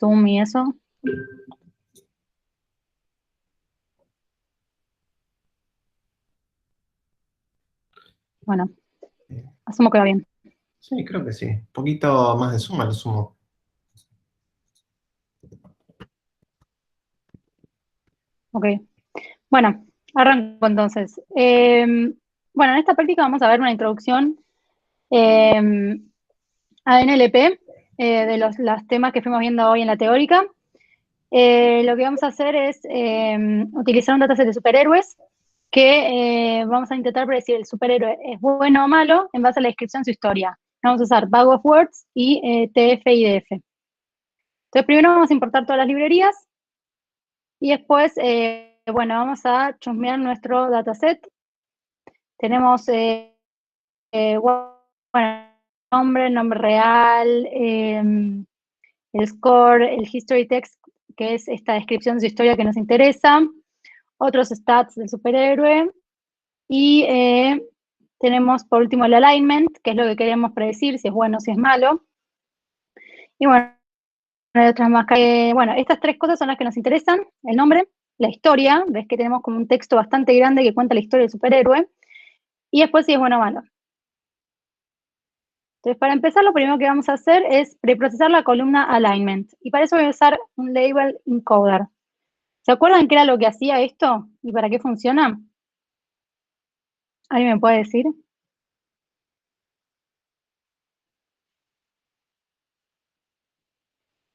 Zoom y eso. Bueno, asumo que va bien. Sí, creo que sí. Un poquito más de suma, lo sumo. Ok. Bueno, arranco entonces. Bueno, en esta práctica vamos a ver una introducción a NLP, de los temas que fuimos viendo hoy en la teórica. Lo que vamos a hacer es utilizar un dataset de superhéroes que vamos a intentar predecir el superhéroe es bueno o malo en base a la descripción de su historia. Vamos a usar Bag of Words y TF-IDF. Entonces, primero vamos a importar todas las librerías y después, bueno, vamos a chusmear nuestro dataset. Tenemos, bueno, nombre real, el score, el history text, que es esta descripción de su historia que nos interesa, otros stats del superhéroe, y tenemos por último el alignment, que es lo que queremos predecir, si es bueno o si es malo. Y bueno, hay otras más. Bueno, estas tres cosas son las que nos interesan: el nombre, la historia, ves que tenemos como un texto bastante grande que cuenta la historia del superhéroe, y después si es bueno o malo. Entonces, para empezar, lo primero que vamos a hacer es preprocesar la columna alignment. Y para eso voy a usar un label encoder. ¿Se acuerdan qué era lo que hacía esto y para qué funciona? ¿Alguien me puede decir?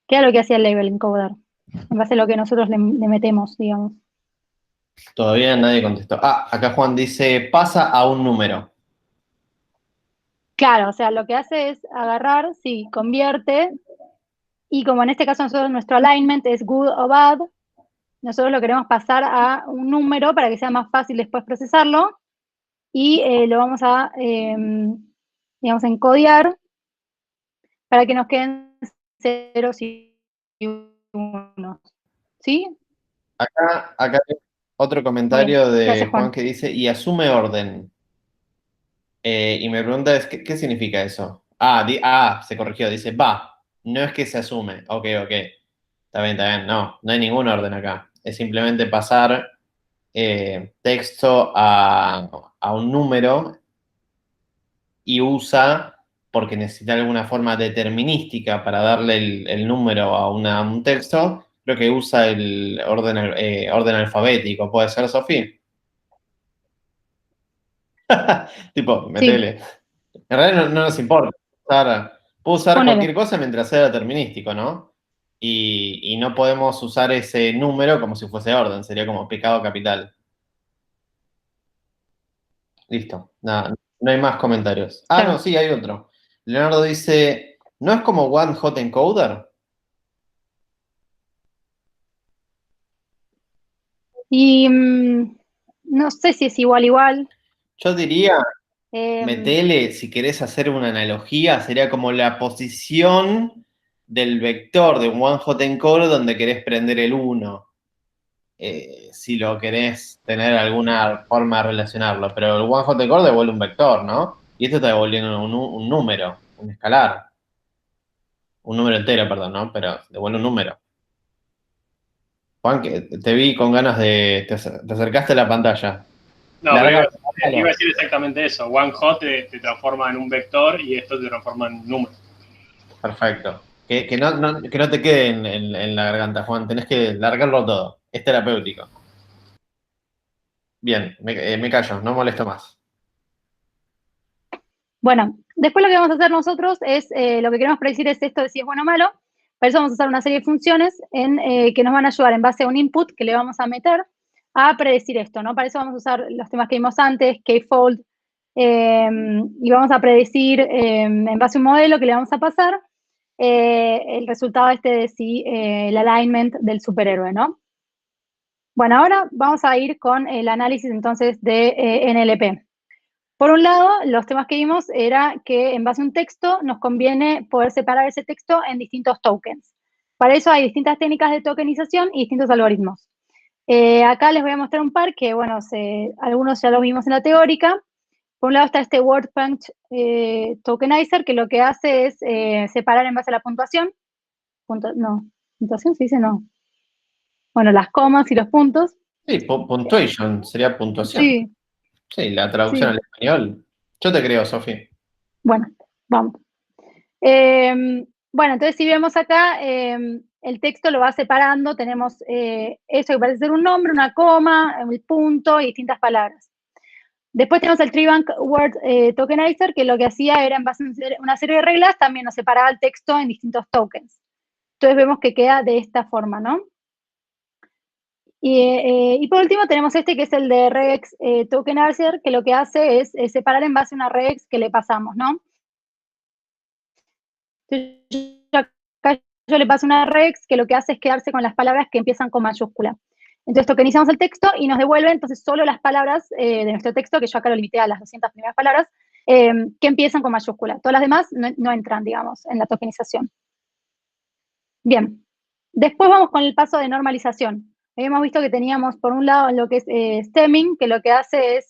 ¿Qué era lo que hacía el label encoder? En base a lo que nosotros le metemos, digamos. Todavía nadie contestó. Ah, acá Juan dice, pasa a un número. Claro, o sea, lo que hace es agarrar, sí, convierte, y como en este caso nosotros nuestro alignment es good o bad, nosotros lo queremos pasar a un número para que sea más fácil después procesarlo, y lo vamos a, digamos, encodear para que nos queden ceros y unos. ¿Sí? Acá hay otro Muy bien. comentario Gracias, de Juan Juan. que dice, y asume orden. Y me pregunta es, ¿qué significa eso? Se corrigió, dice, va, no es que se asume. Ok, ok. Está bien. No hay ningún orden acá. Es simplemente pasar texto a un número y usa, porque necesita alguna forma determinística para darle el número a un texto, creo que usa el orden alfabético. ¿Puede ser, Sofía? Tipo, Sí, metele. En realidad no nos importa. Puedo usar ponele. cualquier cosa mientras sea determinístico, ¿no? Y no podemos usar ese número como si fuese orden, sería como pecado capital. Listo. Nada, no hay más comentarios. Ah, no, Claro. sí, hay otro. Leonardo dice, ¿no es como One Hot Encoder? Y no sé si es igual. Yo diría, Eh, metele, si querés hacer una analogía, sería como la posición del vector de un One Hot Encoder donde querés prender el uno. Si lo querés tener alguna forma de relacionarlo. Pero el one hot core devuelve un vector, ¿no? Y esto está devolviendo un número, un escalar. Un número entero, perdón, ¿no? Pero devuelve un número. Juan, que te vi con ganas de. Te acercaste a la pantalla. No, pero Larga. iba a decir exactamente eso. One hot te transforma en un vector y esto te transforma en un número. Perfecto. Que no te quede en la garganta, Juan. Tenés que largarlo todo. Es terapéutico. Bien, me callo, no molesto más. bueno, después lo que vamos a hacer nosotros es, lo que queremos predecir es esto de si es bueno o malo. Para eso vamos a usar una serie de funciones que nos van a ayudar en base a un input que le vamos a meter a predecir esto, ¿no? Para eso vamos a usar los temas que vimos antes, k-fold, y vamos a predecir en base a un modelo que le vamos a pasar el resultado este de si el alignment del superhéroe, ¿no? Bueno, ahora vamos a ir con el análisis entonces de NLP. Por un lado, los temas que vimos era que en base a un texto nos conviene poder separar ese texto en distintos tokens. Para eso hay distintas técnicas de tokenización y distintos algoritmos. Acá les voy a mostrar un par que, bueno, algunos ya los vimos en la teórica. Por un lado está este WordPunch Tokenizer, que lo que hace es separar en base a la puntuación. No. Puntuación se dice no. Bueno, las comas y los puntos. Sí, punctuation, sería puntuación. Sí, Sí, la traducción sí. al español. Yo te creo, Sofía. Bueno, vamos. Bueno, entonces si vemos acá, el texto lo va separando, tenemos eso que parece ser un nombre, una coma, el punto y distintas palabras. Después tenemos el Tribank Word Tokenizer, que lo que hacía era, en base a una serie de reglas, también nos separaba el texto en distintos tokens. Entonces vemos que queda de esta forma, ¿no? Y por último tenemos este que es el de regex tokenizer, que lo que hace es separar en base a una regex que le pasamos, ¿no? Acá yo le paso una regex que lo que hace es quedarse con las palabras que empiezan con mayúscula. Entonces tokenizamos el texto y nos devuelve entonces solo las palabras de nuestro texto, que yo acá lo limité a las 200 primeras palabras, que empiezan con mayúscula. Todas las demás no entran, digamos, en la tokenización. Bien. Después vamos con el paso de normalización. Habíamos visto que teníamos, por un lado, lo que es stemming, que lo que hace es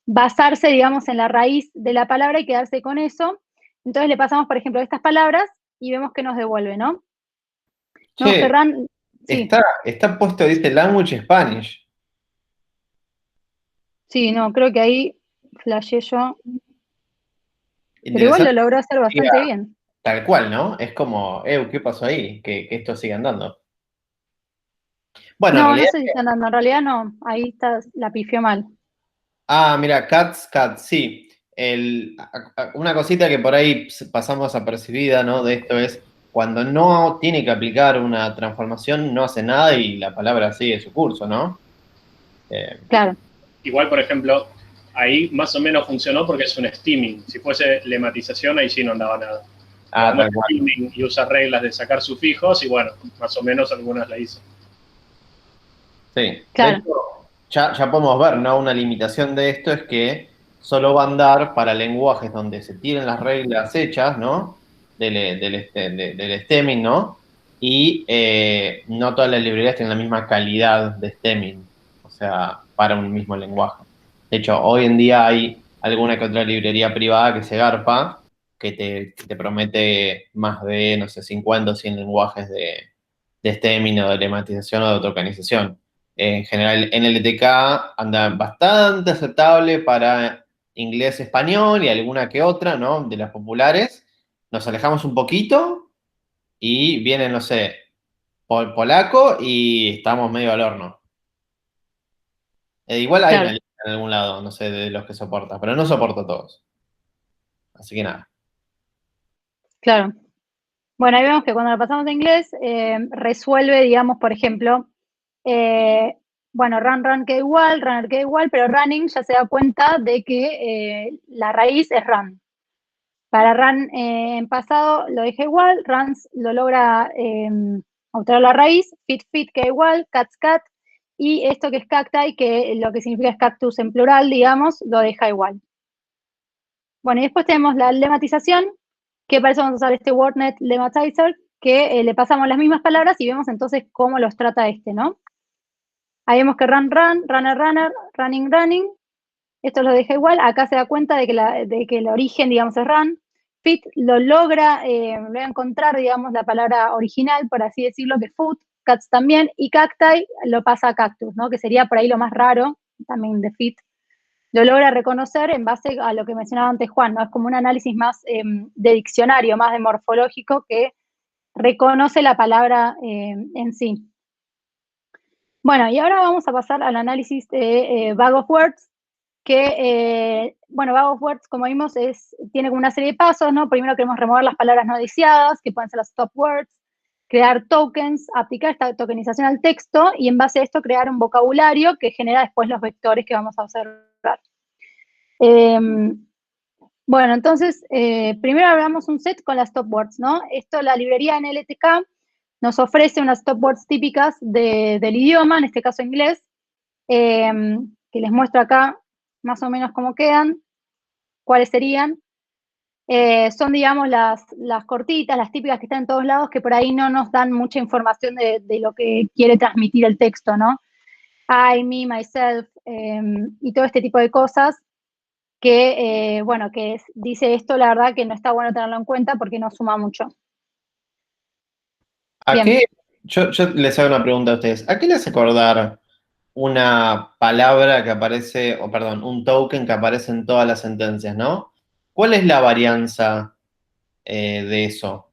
basarse, digamos, en la raíz de la palabra y quedarse con eso. Entonces le pasamos, por ejemplo, estas palabras y vemos que nos devuelve, ¿no? Vemos que Che, run, sí, está puesto, dice Language Spanish. sí, no, creo que ahí flasheé yo, pero igual lo Interesante. logró hacer bastante bien. Tal cual, ¿no? Es como, ¿qué pasó ahí? Que esto siga andando. Bueno, en No, no realidad. sé si está andando, en realidad no, ahí está, la pifió mal. Ah, mira, Cats, sí. Una cosita que por ahí pasamos apercibida, ¿no? De esto es cuando no tiene que aplicar una transformación, no hace nada y la palabra sigue su curso, ¿no? Claro, Igual, por ejemplo, ahí más o menos funcionó porque es un steaming. Si fuese lematización, ahí sí no andaba nada. Como es Tal cual. steaming y usa reglas de sacar sufijos, y bueno, más o menos algunas la hizo. Sí. De claro, hecho, ya podemos ver, ¿no? Una limitación de esto es que solo va a andar para lenguajes donde se tienen las reglas hechas, ¿no? Del stemming, ¿no? Y no todas las librerías tienen la misma calidad de stemming, o sea, para un mismo lenguaje. De hecho, hoy en día hay alguna que otra librería privada que se garpa, que te promete más de, no sé, 50 o 100 lenguajes de stemming o de lematización o de tokenización. En general, NLTK anda bastante aceptable para inglés-español y alguna que otra, ¿no? De las populares. Nos alejamos un poquito y viene, no sé, polaco y estamos medio al horno. Igual hay una claro, lista en algún lado, no sé, de los que soporta, pero no soporto todos. Así que nada. claro. Bueno, ahí vemos que cuando lo pasamos a inglés, resuelve, digamos, por ejemplo, bueno, run queda igual, runner queda igual, pero running ya se da cuenta de que la raíz es run. Para run en pasado lo deja igual, runs lo logra alterar la raíz, fit queda igual, cat, y esto que es cacti, que lo que significa es cactus en plural, digamos, lo deja igual. Bueno, y después tenemos la lematización, que para eso vamos a usar este WordNet Lematizer, que le pasamos las mismas palabras y vemos entonces cómo los trata este, ¿no? Ahí vemos que runner, running, esto lo deja igual, acá se da cuenta de que el origen, digamos, es run. Fit lo logra encontrar, digamos, la palabra original, por así decirlo, que es food, cats también, y cacti lo pasa a cactus, ¿no? Que sería por ahí lo más raro, también de fit. Lo logra reconocer en base a lo que mencionaba antes Juan, ¿no? Es como un análisis más de diccionario, más de morfológico, que reconoce la palabra en sí. Bueno, y ahora vamos a pasar al análisis de Bag of Words, que, bueno, Bag of Words, como vimos, tiene como una serie de pasos, ¿no? Primero queremos remover las palabras no deseadas, que pueden ser las stop words, crear tokens, aplicar esta tokenización al texto, y en base a esto crear un vocabulario que genera después los vectores que vamos a observar. Bueno, entonces, primero hablamos un set con las stop words, ¿no? Esto, la librería NLTK nos ofrece unas stop words típicas del idioma, en este caso inglés, que les muestro acá más o menos cómo quedan, cuáles serían. Son, digamos, las cortitas, las típicas que están en todos lados, que por ahí no nos dan mucha información de lo que quiere transmitir el texto, ¿no? I, me, myself, y todo este tipo de cosas que, bueno, dice esto, la verdad que no está bueno tenerlo en cuenta porque no suma mucho. ¿A Bien. qué? Yo les hago una pregunta a ustedes. ¿A qué les hace acordar una palabra que aparece, o perdón, un token que aparece en todas las sentencias, ¿no? ¿Cuál es la varianza de eso?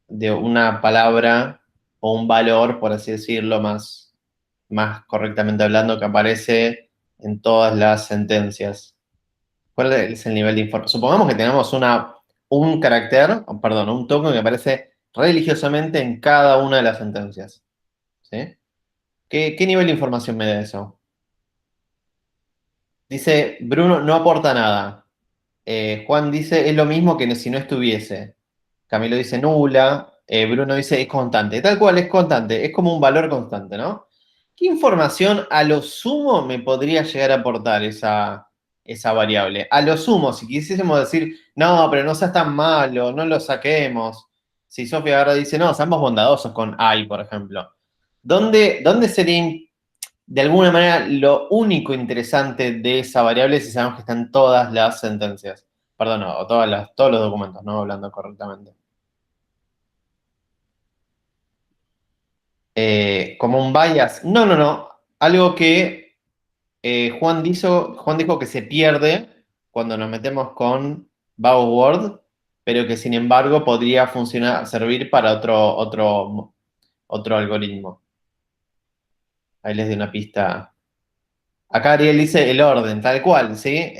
De una palabra o un valor, por así decirlo, más correctamente hablando, que aparece en todas las sentencias. ¿Cuál es el nivel de información? Supongamos que tenemos un carácter, o perdón, un token que aparece religiosamente en cada una de las sentencias. ¿Sí? ¿Qué nivel de información me da eso? Dice, Bruno no aporta nada. Juan dice, es lo mismo que si no estuviese. Camilo dice nula. Bruno dice, es constante. Tal cual, es constante. Es como un valor constante, ¿no? ¿Qué información a lo sumo me podría llegar a aportar esa variable? A lo sumo, si quisiésemos decir, no, pero no seas tan malo, no lo saquemos. Si Sofía ahora dice, no, seamos bondadosos con I, por ejemplo. ¿Dónde sería de alguna manera lo único interesante de esa variable si sabemos que está en todas las sentencias? Perdón, no, o todos los documentos, no hablando correctamente. Como un bias. No. Algo que Juan dijo que se pierde cuando nos metemos con Word, pero que sin embargo podría servir para otro algoritmo. Ahí les doy una pista. Acá Ariel dice el orden, tal cual, ¿sí?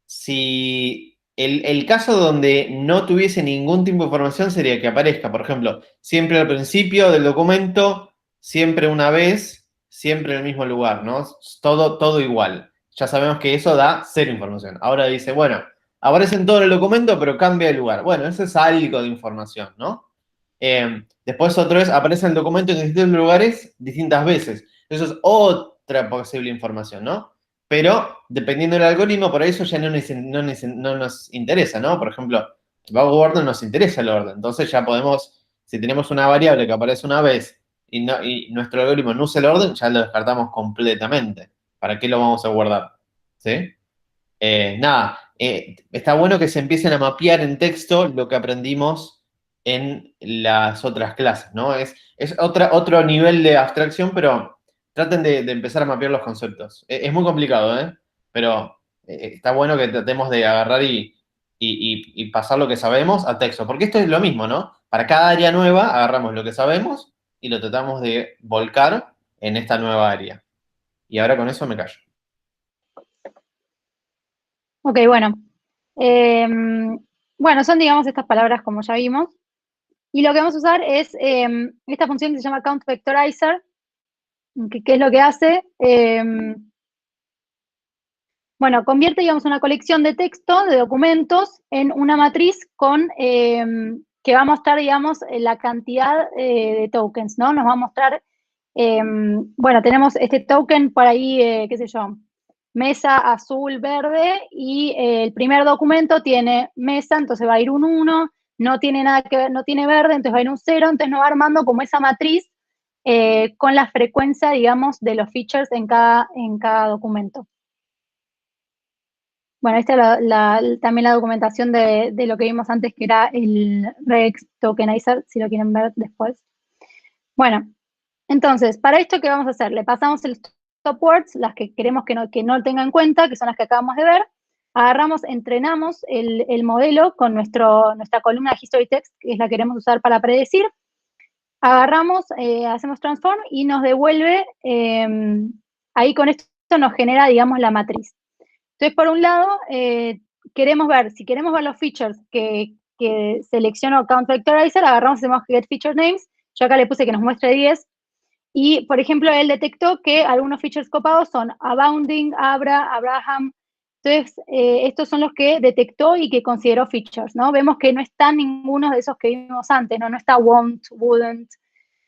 Si el caso donde no tuviese ningún tipo de información sería que aparezca, por ejemplo, siempre al principio del documento, siempre una vez, siempre en el mismo lugar, ¿no? Todo igual. Ya sabemos que eso da cero información. Ahora dice, bueno, aparece en todo el documento, pero cambia de lugar. Bueno, eso es algo de información, ¿no? Después otra vez aparece el documento en distintos lugares distintas veces. Eso es otra posible información, ¿no? Pero dependiendo del algoritmo, por eso ya no nos interesa, ¿no? Por ejemplo, Word no nos interesa el orden. Entonces ya podemos, si tenemos una variable que aparece una vez y nuestro algoritmo no usa el orden, ya lo descartamos completamente. ¿Para qué lo vamos a guardar? ¿Sí? Nada, está bueno que se empiecen a mapear en texto lo que aprendimos en las otras clases, ¿no? Es otro nivel de abstracción, pero traten de empezar a mapear los conceptos. Es muy complicado, ¿eh? Pero está bueno que tratemos de agarrar y pasar lo que sabemos a texto, porque esto es lo mismo, ¿no? Para cada área nueva agarramos lo que sabemos y lo tratamos de volcar en esta nueva área. Y ahora con eso me callo. Ok, bueno. Bueno, son, digamos, estas palabras como ya vimos. Y lo que vamos a usar es esta función que se llama count vectorizer, que es lo que hace. Bueno, convierte, digamos, una colección de texto, de documentos, en una matriz con que va a mostrar, digamos, la cantidad de tokens, ¿no? Nos va a mostrar, bueno, tenemos este token por ahí, qué sé yo, mesa azul, verde, y el primer documento tiene mesa, entonces va a ir un 1, no tiene nada que ver, no tiene verde, entonces va a ir un 0, entonces nos va armando como esa matriz con la frecuencia, digamos, de los features en cada documento. Bueno, esta es también la documentación de lo que vimos antes, que era el regex tokenizer, si lo quieren ver después. Bueno, entonces, para esto, ¿qué vamos a hacer? Le pasamos el stop words, las que queremos que no tenga en cuenta, que son las que acabamos de ver. Agarramos, entrenamos el modelo con nuestra columna de history text, que es la que queremos usar para predecir. Agarramos, hacemos transform y nos devuelve, ahí con esto nos genera, digamos, la matriz. Entonces, por un lado, si queremos ver los features que seleccionó Count Vectorizer, agarramos, hacemos get feature names. Yo acá le puse que nos muestre 10. Y, por ejemplo, él detectó que algunos features copados son abounding, abra, Abraham. Entonces, estos son los que detectó y que consideró features, ¿no? Vemos que no están ninguno de esos que vimos antes, ¿no? No está won't, wouldn't,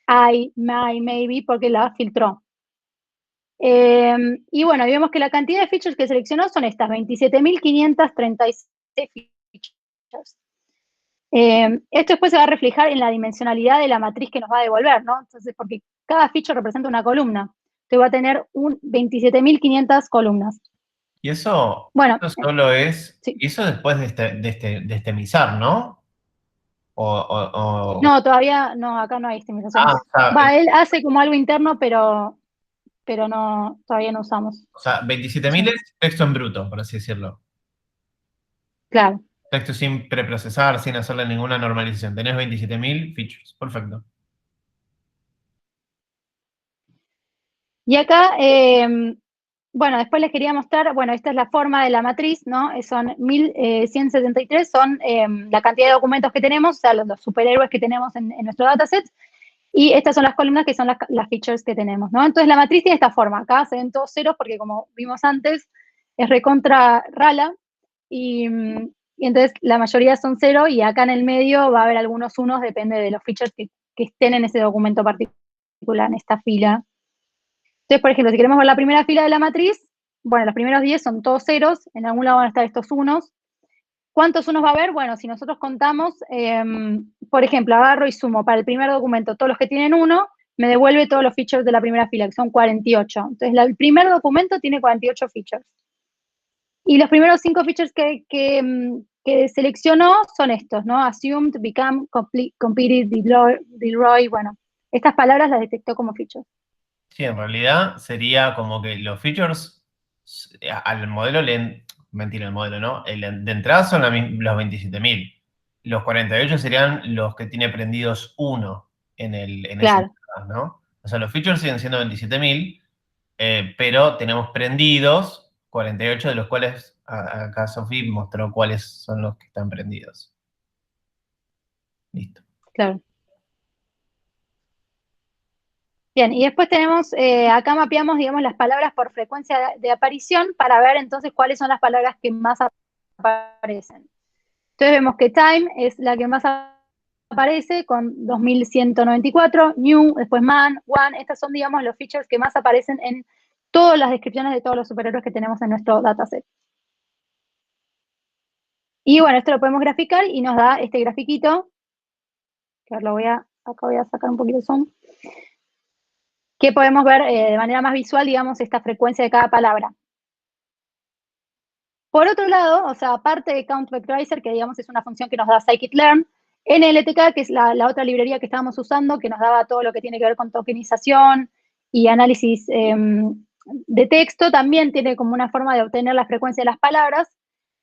I, may, maybe, porque la filtró. Y bueno, vemos que la cantidad de features que seleccionó son estas, 27.536 features. Esto después se va a reflejar en la dimensionalidad de la matriz que nos va a devolver, ¿no? Entonces, porque cada feature representa una columna. Entonces va a tener 27.500 columnas. Y eso, Bueno, eso solo es, sí. eso después de estemizar, ¿no? No, todavía no, acá no hay estimización. Él hace como algo interno, pero no, todavía no usamos. O sea, 27.000 es texto en bruto, por así decirlo. Claro. Texto sin preprocesar, sin hacerle ninguna normalización. Tenés 27.000 features. Perfecto. Y acá, bueno, después les quería mostrar, bueno, esta es la forma de la matriz, ¿no? Son 1173, son la cantidad de documentos que tenemos, o sea, los superhéroes que tenemos en nuestro dataset, y estas son las columnas que son las features que tenemos, ¿no? Entonces la matriz tiene esta forma, acá se ven todos ceros porque como vimos antes, es recontra rala, y entonces la mayoría son cero, y acá en el medio va a haber algunos unos, depende de los features que estén en ese documento particular, en esta fila. Entonces, por ejemplo, si queremos ver la primera fila de la matriz, bueno, los primeros 10 son todos ceros, en algún lado van a estar estos unos. ¿Cuántos unos va a haber? Bueno, si nosotros contamos, por ejemplo, agarro y sumo para el primer documento todos los que tienen uno, me devuelve todos los features de la primera fila, que son 48. Entonces, el primer documento tiene 48 features. Y los primeros 5 features que seleccionó son estos, ¿no? Assumed, become, completed, deploy, bueno. Estas palabras las detectó como features. Sí, en realidad sería como que los features al modelo mentira, el modelo, ¿no? De entrada son los 27.000. Los 48 serían los que tiene prendidos uno en Claro. ese, ¿no? O sea, los features siguen siendo 27.000, pero tenemos prendidos 48, de los cuales acá Sofía mostró cuáles son los que están prendidos. Listo. Claro. Bien, y después tenemos, acá mapeamos, digamos, las palabras por frecuencia de aparición para ver entonces cuáles son las palabras que más aparecen. Entonces vemos que time es la que más aparece con 2194, new, después man, one, estas son, digamos, los features que más aparecen en todas las descripciones de todos los superhéroes que tenemos en nuestro dataset. Y bueno, esto lo podemos graficar y nos da este grafiquito, que ahora acá voy a sacar un poquito de zoom, que podemos ver de manera más visual, digamos, esta frecuencia de cada palabra. Por otro lado, o sea, aparte de Count Vectorizer, que digamos es una función que nos da scikit-learn, NLTK, que es la otra librería que estábamos usando, que nos daba todo lo que tiene que ver con tokenización y análisis de texto, también tiene como una forma de obtener la frecuencia de las palabras,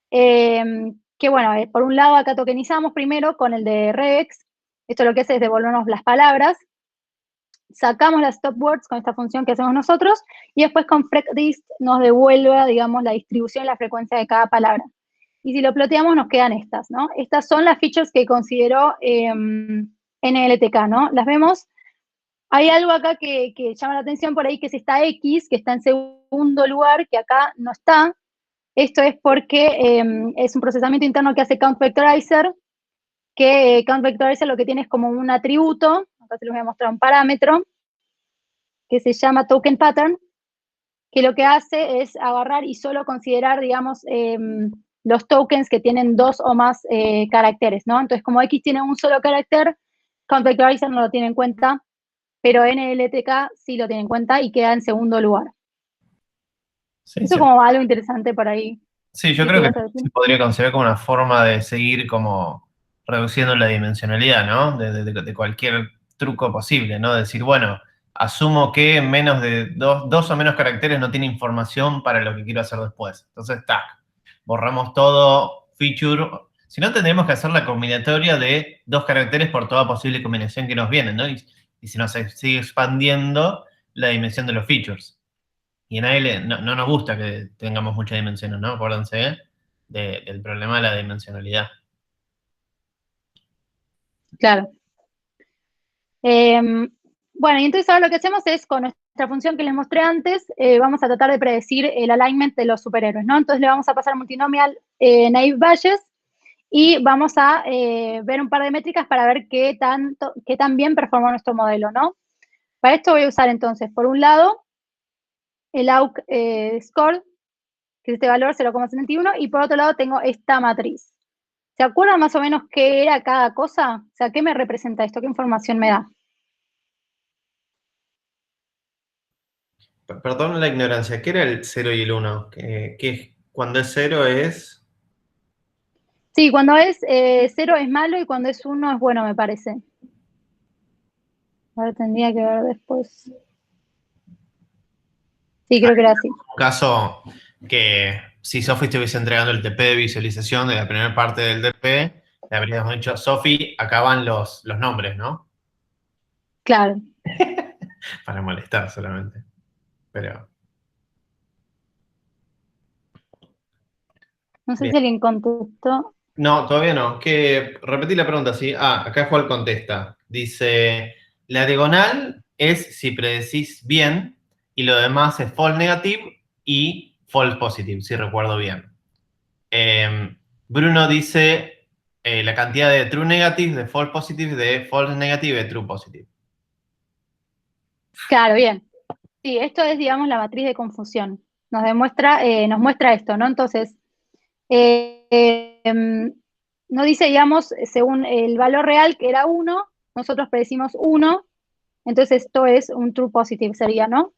que bueno, por un lado acá tokenizamos primero con el de regex, esto lo que hace es devolvernos las palabras, sacamos las stop words con esta función que hacemos nosotros, y después con frecdist nos devuelve, digamos, la distribución y la frecuencia de cada palabra. Y si lo ploteamos nos quedan estas, ¿no? Estas son las features que consideró NLTK, ¿no? Las vemos. Hay algo acá que llama la atención por ahí, que es esta X, que está en segundo lugar, que acá no está. Esto es porque es un procesamiento interno que hace Count Vectorizer, que Count Vectorizer lo que tiene es como un atributo, acá se los voy a mostrar un parámetro, que se llama token pattern, que lo que hace es agarrar y solo considerar, digamos, los tokens que tienen 2 o más caracteres, ¿no? Entonces, como X tiene un solo carácter, Count Vectorizer no lo tiene en cuenta, pero NLTK sí lo tiene en cuenta y queda en segundo lugar. Sí, Eso sí. como algo interesante por ahí. Sí, yo creo que se podría considerar como una forma de seguir como reduciendo la dimensionalidad, ¿no? De cualquier truco posible, ¿no? Decir, bueno, asumo que menos de dos o menos caracteres no tiene información para lo que quiero hacer después. Entonces, tac, borramos todo, feature. Si no, tendríamos que hacer la combinatoria de 2 caracteres por toda posible combinación que nos viene, ¿no? Y si no, se sigue expandiendo la dimensión de los features. Y a nadie no nos gusta que tengamos muchas dimensiones, ¿no? Acuérdense del problema de la dimensionalidad. Claro. Bueno, y entonces ahora lo que hacemos es, con nuestra función que les mostré antes, vamos a tratar de predecir el alignment de los superhéroes, ¿no? Entonces le vamos a pasar multinomial naive Bayes y vamos a ver un par de métricas para ver qué tan bien performó nuestro modelo, ¿no? Para esto voy a usar entonces, por un lado, el AUC score, que es este valor 0,71, y por otro lado tengo esta matriz. ¿Se acuerdan más o menos qué era cada cosa? O sea, ¿qué me representa esto? ¿Qué información me da? Perdón la ignorancia, ¿qué era el 0 y el 1? Cuando es 0 es... Sí, cuando es 0 es malo y cuando es 1 es bueno, me parece. Ahora tendría que ver después. Sí, creo que era así. Un caso que si Sofi estuviese entregando el TP de visualización de la primera parte del TP, le habríamos dicho, Sofi, acá van los nombres, ¿no? Claro. Para molestar solamente. Pero. No sé Bien. si alguien contestó. No, todavía no. Repetí la pregunta, sí. Acá Juan contesta. Dice, la diagonal es si predecís bien y lo demás es false negative y false positive, si recuerdo bien. Bruno dice la cantidad de true negative, de false positive, de false negative y de true positive. Claro, bien. Sí, esto es, digamos, la matriz de confusión. Nos muestra esto, ¿no? Entonces, no dice, digamos, según el valor real que era 1, nosotros predecimos 1, entonces esto es un true positive, sería, ¿no?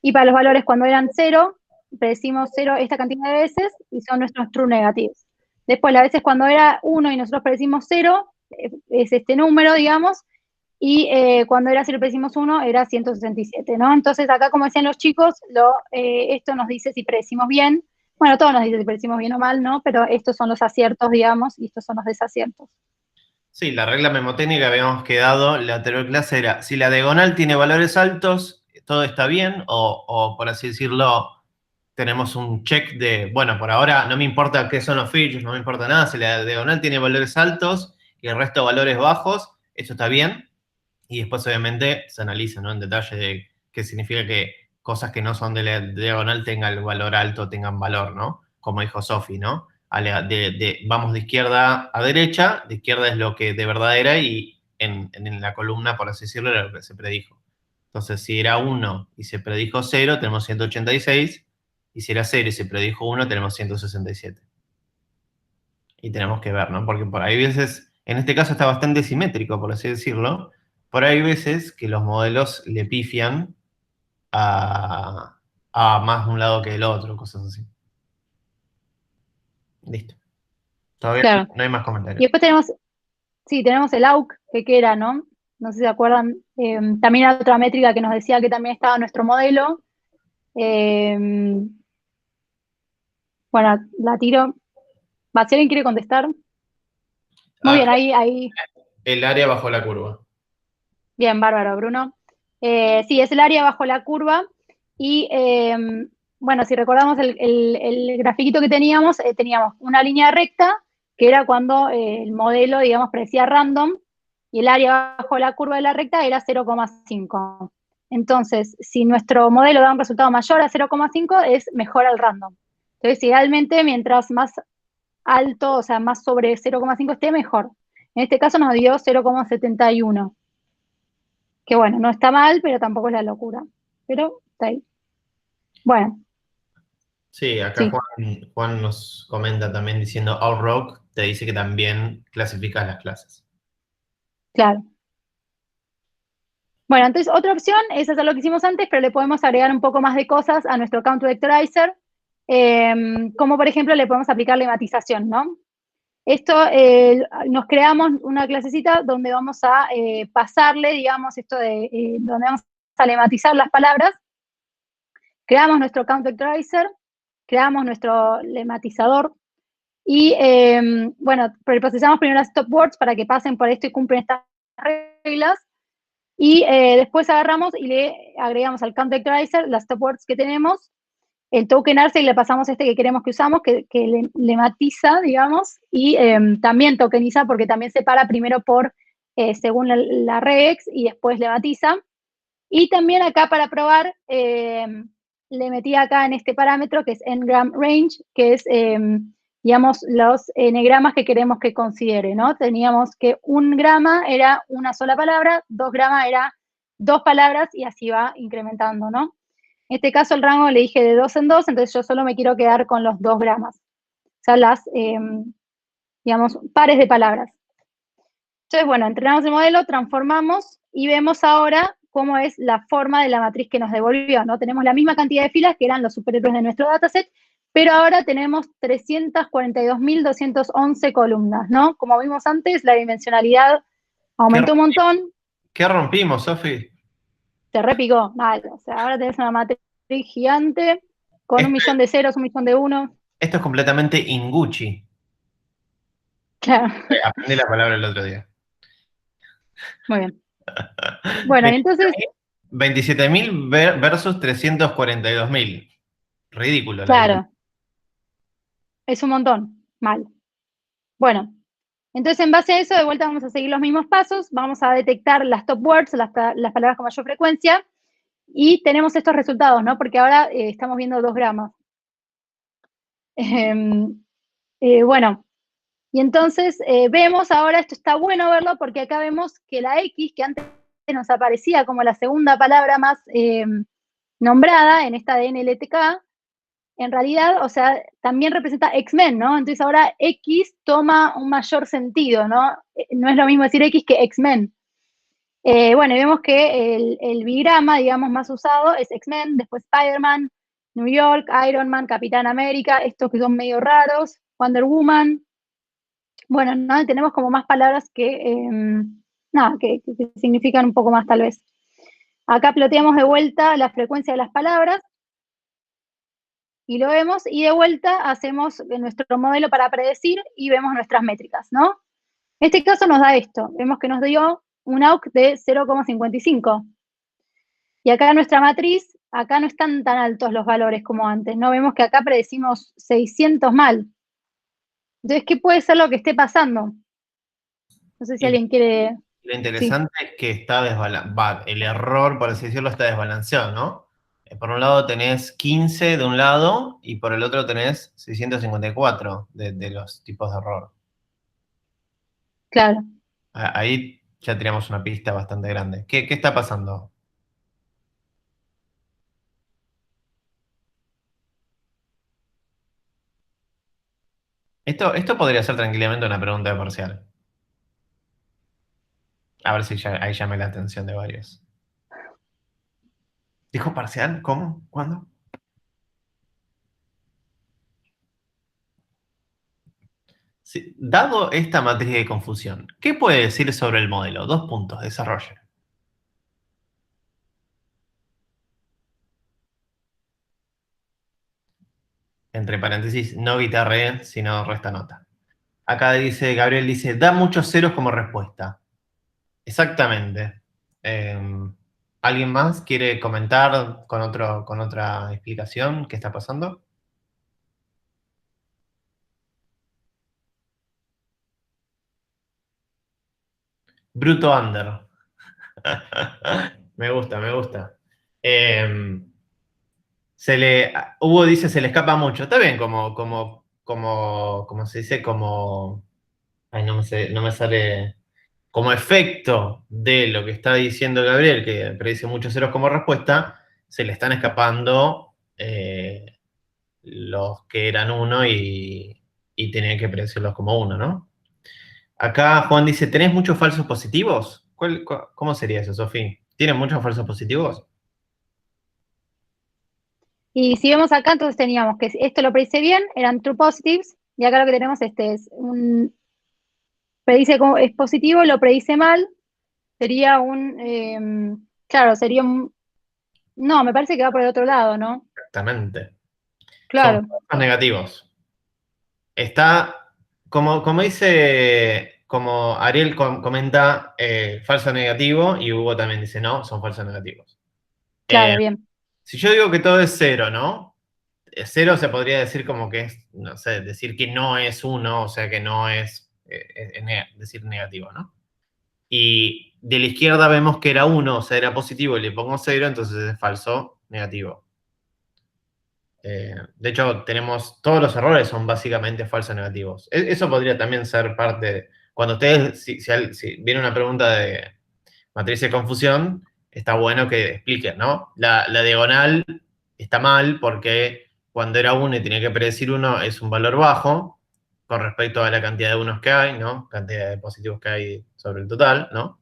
Y para los valores cuando eran 0, predecimos 0 esta cantidad de veces y son nuestros true negatives. Después, las veces cuando era 1 y nosotros predecimos 0, es este número, digamos, y cuando era 0 predecimos 1, era 167, ¿no? Entonces, acá, como decían los chicos, esto nos dice si predecimos bien. Bueno, todo nos dice si predecimos bien o mal, ¿no? Pero estos son los aciertos, digamos, y estos son los desaciertos. Sí, la regla memotécnica que habíamos quedado la anterior clase era, si la diagonal tiene valores altos, todo está bien, o por así decirlo, tenemos un check de, bueno, por ahora no me importa qué son los features, no me importa nada, si la diagonal tiene valores altos y el resto valores bajos, eso está bien. Y después, obviamente, se analiza, ¿no? En detalle de qué significa que cosas que no son de la diagonal tengan el valor alto, tengan valor, ¿no? Como dijo Sofi, ¿no? Vamos de izquierda a derecha, de izquierda es lo que de verdad era y en la columna, por así decirlo, era lo que se predijo. Entonces, si era 1 y se predijo 0, tenemos 186, y si era 0 y se predijo 1, tenemos 167. Y tenemos que ver, ¿no? Porque por ahí veces, en este caso está bastante simétrico, por así decirlo, por ahí hay veces que los modelos le pifian a más de un lado que del otro, cosas así. Listo. Todavía Claro. no hay más Y comentarios. después tenemos el AUC, que era, ¿no? No sé si se acuerdan. También era otra métrica que nos decía que también estaba nuestro modelo. Bueno, la tiro. Si alguien quiere contestar. Muy bien, ahí. El área bajo la curva. Bien, bárbaro, Bruno. Sí, es el área bajo la curva. Y bueno, si recordamos el grafiquito que teníamos una línea recta, que era cuando el modelo, digamos, predecía random, y el área bajo la curva de la recta era 0,5. Entonces, si nuestro modelo da un resultado mayor a 0,5, es mejor al random. Entonces, idealmente, mientras más alto, o sea, más sobre 0,5 esté, mejor. En este caso nos dio 0,71. Que bueno, no está mal, pero tampoco es la locura. Pero está ahí. Bueno. Sí, acá Sí. Juan nos comenta también diciendo Outrock te dice que también clasificas las clases. Claro. Bueno, entonces otra opción es hacer lo que hicimos antes, pero le podemos agregar un poco más de cosas a nuestro count vectorizer, como por ejemplo le podemos aplicar lematización, ¿no? Esto, nos creamos una clasecita donde vamos a pasarle, digamos, donde vamos a lematizar las palabras. Creamos nuestro count vectorizer, creamos nuestro lematizador y, bueno, procesamos primero las stop words para que pasen por esto y cumplen estas reglas. Y después agarramos y le agregamos al count vectorizer las stop words que tenemos, el token arse y le pasamos que queremos que usamos, que lematiza, digamos, y también tokeniza porque también separa primero por según la regex y después lematiza. Y también acá para probar, le metí acá en este parámetro que es ngram range, que es, digamos, los n-gramas que queremos que considere, ¿no? Teníamos que 1 grama era una sola palabra, 2 gramas era 2 palabras y así va incrementando, ¿no? En este caso el rango le dije de 2 en 2, entonces yo solo me quiero quedar con los 2 gramas. O sea, las, digamos, pares de palabras. Entonces, bueno, entrenamos el modelo, transformamos y vemos ahora cómo es la forma de la matriz que nos devolvió, ¿no? Tenemos la misma cantidad de filas que eran los superhéroes de nuestro dataset, pero ahora tenemos 342.211 columnas, ¿no? Como vimos antes, la dimensionalidad aumentó un montón. ¿Qué rompimos, Sofi? Se repicó, mal. O sea, ahora tenés una matriz gigante con 1.000.000 de ceros, 1.000.000 de unos. Esto es completamente inguchi. Claro. Aprendí la palabra el otro día. Muy bien. Bueno, y entonces... 27.000 versus 342.000. Ridículo. Claro. Es un montón. Mal. Bueno, entonces en base a eso, de vuelta vamos a seguir los mismos pasos. Vamos a detectar las top words, las palabras con mayor frecuencia. Y tenemos estos resultados, ¿no? Porque ahora estamos viendo 2 gramas. Bueno, y entonces vemos ahora, esto está bueno verlo, porque acá vemos que la X, que antes nos aparecía como la segunda palabra más nombrada en esta de NLTK, en realidad, o sea, también representa X-Men, ¿no? Entonces ahora X toma un mayor sentido, ¿no? No es lo mismo decir X que X-Men. Bueno, y vemos que el bigrama, digamos, más usado es X-Men, después Spider-Man, New York, Iron Man, Capitán América, estos que son medio raros, Wonder Woman. Bueno, ¿no? Tenemos como más palabras nada, que significan un poco más tal vez. Acá ploteamos de vuelta la frecuencia de las palabras y lo vemos, y de vuelta hacemos nuestro modelo para predecir y vemos nuestras métricas, ¿no? En este caso nos da esto, vemos que nos dio un AUC de 0,55. Y acá nuestra matriz, acá no están tan altos los valores como antes, ¿no? Vemos que acá predecimos 600 mal. Entonces, ¿qué puede ser lo que esté pasando? No sé si alguien quiere... Lo interesante es que está el error, por así decirlo, está desbalanceado, ¿no? Por un lado tenés 15 de un lado y por el otro tenés 654 de los tipos de error. Claro. Ahí ya teníamos una pista bastante grande. ¿Qué está pasando? Esto podría ser tranquilamente una pregunta de parcial. A ver si ahí llame la atención de varios. ¿Dijo parcial? ¿Cómo? ¿Cuándo? Sí, dado esta matriz de confusión, ¿qué puede decir sobre el modelo? 2 puntos, desarrolle. Entre paréntesis, no guitarré, sino resta nota. Acá dice, Gabriel dice, da muchos ceros como respuesta. Exactamente. ¿Alguien más quiere comentar con otra explicación qué está pasando? Bruto under. Me gusta, me gusta. Hugo dice se le escapa mucho. Está bien, como se dice, ay, no me sale. Como efecto de lo que está diciendo Gabriel, que predice muchos ceros como respuesta, se le están escapando los que eran 1 y tenían que predecirlos como 1, ¿no? Acá Juan dice, ¿tenés muchos falsos positivos? ¿Cómo sería eso, Sofía? ¿Tienen muchos falsos positivos? Y si vemos acá, entonces teníamos que esto lo predice bien, eran true positives, y acá lo que tenemos es predice como es positivo, lo predice mal, sería claro, sería no, me parece que va por el otro lado, ¿no? Exactamente. Claro. Son falsos negativos. Está, como dice, como Ariel comenta, falso negativo, y Hugo también dice, no, son falsos negativos. Claro, bien. Si yo digo que todo es 0, ¿no? 0 se podría decir como que es, no sé, decir que no es 1, o sea que no es decir negativo, ¿no? Y de la izquierda vemos que era 1, o sea, era positivo, y le pongo 0, entonces es falso negativo. De hecho, todos los errores son básicamente falsos negativos. Eso podría también ser parte, cuando ustedes, si viene una pregunta de matriz de confusión, está bueno que expliquen, ¿no? La diagonal está mal porque cuando era 1 y tenía que predecir 1 es un valor bajo con respecto a la cantidad de unos que hay, ¿no? Cantidad de positivos que hay sobre el total, ¿no?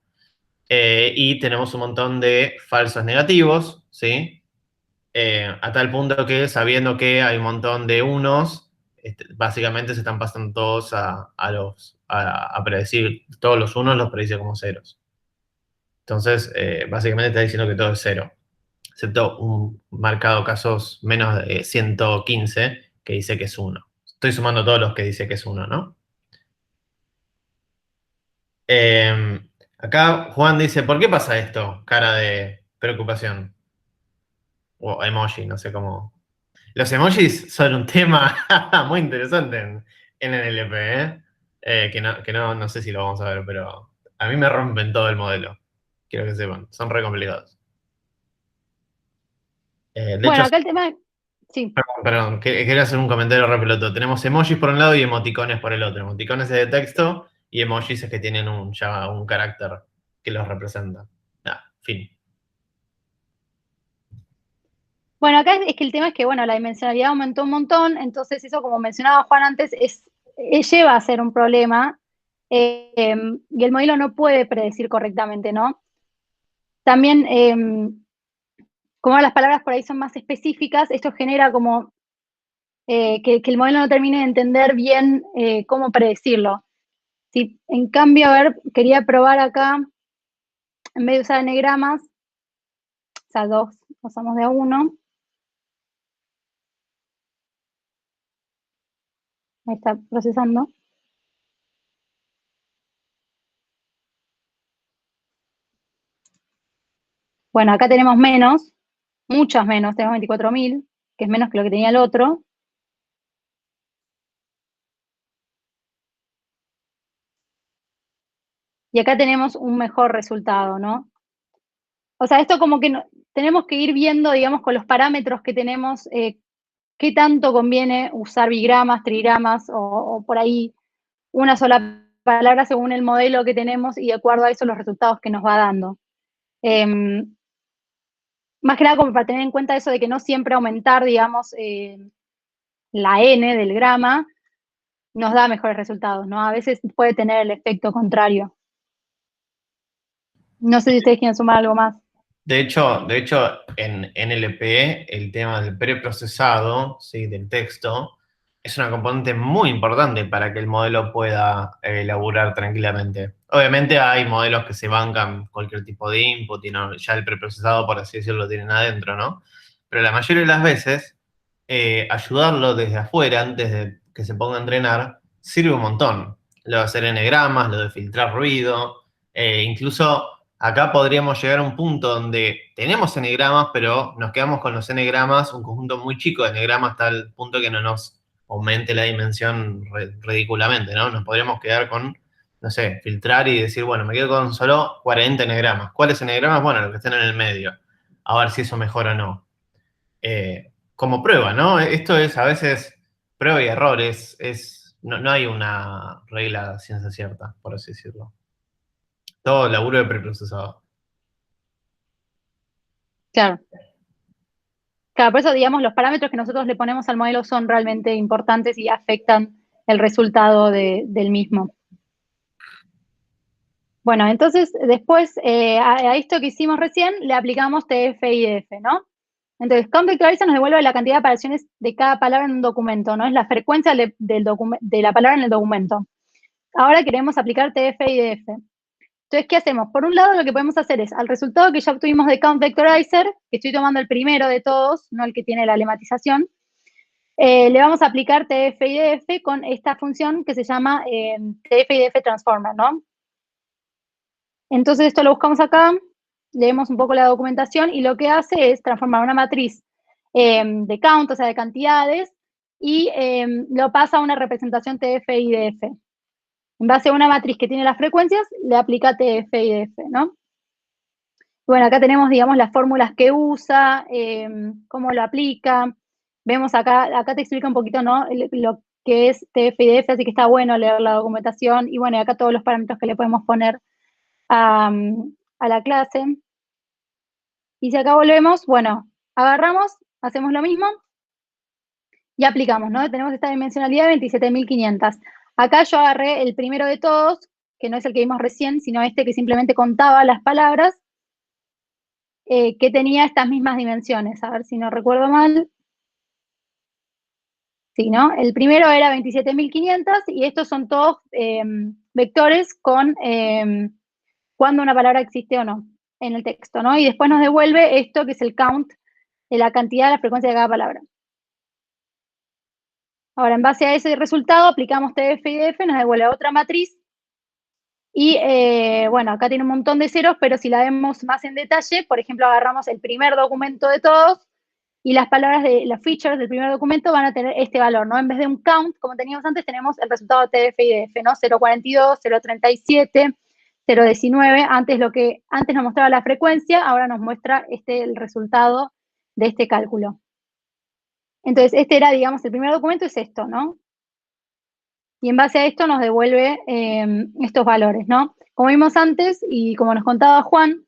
Y tenemos un montón de falsos negativos, ¿sí? a tal punto que, sabiendo que hay un montón de unos, básicamente se están pasando todos a predecir, todos los unos los predice como ceros. Entonces, básicamente está diciendo que todo es cero, excepto un marcado casos menos de 115 que dice que es 1. Estoy sumando todos los que dice que es 1, ¿no? Acá Juan dice, ¿por qué pasa esto? Cara de preocupación. O emoji, no sé cómo. Los emojis son un tema muy interesante en NLP, ¿eh? Que no sé si lo vamos a ver, pero a mí me rompen todo el modelo. Quiero que sepan, son re complicados. De Bueno, hecho, acá el tema, sí. perdón, quería hacer un comentario re pelotudo. Tenemos emojis por un lado y emoticones por el otro. Emoticones es de texto y emojis es que tienen ya un carácter que los representa. Fin. Bueno, acá es que el tema es que, bueno, la dimensionalidad aumentó un montón, entonces eso, como mencionaba Juan antes, lleva a ser un problema, y el modelo no puede predecir correctamente, ¿no? También, como las palabras por ahí son más específicas, esto genera como que el modelo no termine de entender bien cómo predecirlo. Si, en cambio, a ver, quería probar acá, en vez de usar enegramas, o sea, 2, pasamos de a 1. Ahí está procesando. Bueno, acá tenemos menos, muchas menos, tenemos 24.000, que es menos que lo que tenía el otro. Y acá tenemos un mejor resultado, ¿no? O sea, esto como que tenemos que ir viendo, digamos, con los parámetros que tenemos, qué tanto conviene usar bigramas, trigramas o por ahí una sola palabra según el modelo que tenemos y de acuerdo a eso los resultados que nos va dando. Más que nada como para tener en cuenta eso de que no siempre aumentar, digamos, la n del grama nos da mejores resultados, ¿no? A veces puede tener el efecto contrario. No sé si ustedes quieren sumar algo más. De hecho, en NLP, el tema del preprocesado, ¿sí? Del texto, es una componente muy importante para que el modelo pueda elaborar tranquilamente. Obviamente hay modelos que se bancan cualquier tipo de input y ya el preprocesado, por así decirlo, lo tienen adentro, ¿no? Pero la mayoría de las veces, ayudarlo desde afuera, antes de que se ponga a entrenar, sirve un montón. Lo de hacer enegramas, lo de filtrar ruido, incluso acá podríamos llegar a un punto donde tenemos enegramas, pero nos quedamos con los enegramas, un conjunto muy chico de enegramas, hasta el punto que no nos aumente la dimensión ridículamente, ¿no? Nos podríamos quedar con, no sé, filtrar y decir, bueno, me quedo con solo 40 enegramas. ¿Cuáles enegramas? Bueno, los que estén en el medio. A ver si eso mejora o no. Como prueba, ¿no? Esto es a veces prueba y errores. No hay una regla ciencia cierta, por así decirlo. Todo laburo de preprocesado. Claro. Claro, por eso, digamos, los parámetros que nosotros le ponemos al modelo son realmente importantes y afectan el resultado del mismo. Bueno, entonces, después, a esto que hicimos recién, le aplicamos TF y DF, ¿no? Entonces, Count Vectorizer nos devuelve la cantidad de apariciones de cada palabra en un documento, ¿no? Es la frecuencia de la palabra en el documento. Ahora queremos aplicar TF y DF. Entonces, ¿qué hacemos? Por un lado, lo que podemos hacer es, al resultado que ya obtuvimos de Count Vectorizer, que estoy tomando el primero de todos, no el que tiene la lematización, le vamos a aplicar TF y DF con esta función que se llama TF y DF Transformer, ¿no? Entonces, esto lo buscamos acá, leemos un poco la documentación y lo que hace es transformar una matriz de count, o sea, de cantidades, y lo pasa a una representación TF y DF. En base a una matriz que tiene las frecuencias, le aplica TF y DF, ¿no? Bueno, acá tenemos, digamos, las fórmulas que usa, cómo lo aplica. Vemos acá te explica un poquito, ¿no? Lo que es TF y DF, así que está bueno leer la documentación. Y bueno, y acá todos los parámetros que le podemos poner a la clase. Y si acá volvemos, bueno, agarramos, hacemos lo mismo y aplicamos, ¿no? Tenemos esta dimensionalidad de 27.500. Acá yo agarré el primero de todos, que no es el que vimos recién, sino este que simplemente contaba las palabras. que tenía estas mismas dimensiones. A ver si no recuerdo mal. Sí, ¿no? El primero era 27.500 y estos son todos vectores con cuando una palabra existe o no en el texto, ¿no? Y después nos devuelve esto que es el count de la cantidad, la frecuencia de cada palabra. Ahora, en base a ese resultado, aplicamos TF y DF, nos devuelve otra matriz. Y bueno, acá tiene un montón de ceros, pero si la vemos más en detalle, por ejemplo, agarramos el primer documento de todos y las palabras de las features del primer documento van a tener este valor, ¿no? En vez de un count, como teníamos antes, tenemos el resultado de TF y DF, ¿no? 0.42, 0.37, 0.19. Antes nos mostraba la frecuencia, ahora nos muestra el resultado de este cálculo. Entonces, este era, digamos, el primer documento es esto, ¿no? Y en base a esto nos devuelve estos valores, ¿no? Como vimos antes y como nos contaba Juan,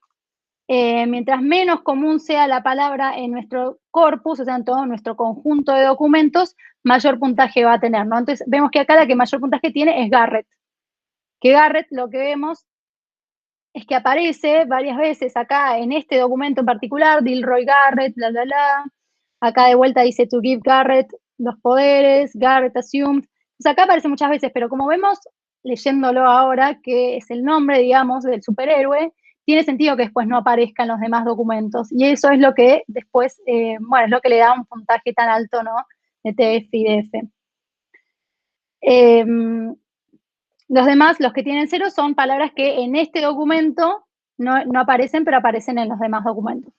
mientras menos común sea la palabra en nuestro corpus, o sea, en todo nuestro conjunto de documentos, mayor puntaje va a tener, ¿no? Entonces, vemos que acá la que mayor puntaje tiene es Garrett. Que Garrett, lo que vemos es que aparece varias veces acá en este documento en particular, Dilroy Garrett, bla, bla, bla. Acá de vuelta dice to give Garrett los poderes, Garrett assumed. Entonces acá aparece muchas veces, pero como vemos, leyéndolo ahora, que es el nombre, digamos, del superhéroe, tiene sentido que después no aparezcan los demás documentos. Y eso es lo que después, bueno, es lo que le da un puntaje tan alto, ¿no? De TF y DF. Los demás, los que tienen cero, son palabras que en este documento no aparecen, pero aparecen en los demás documentos.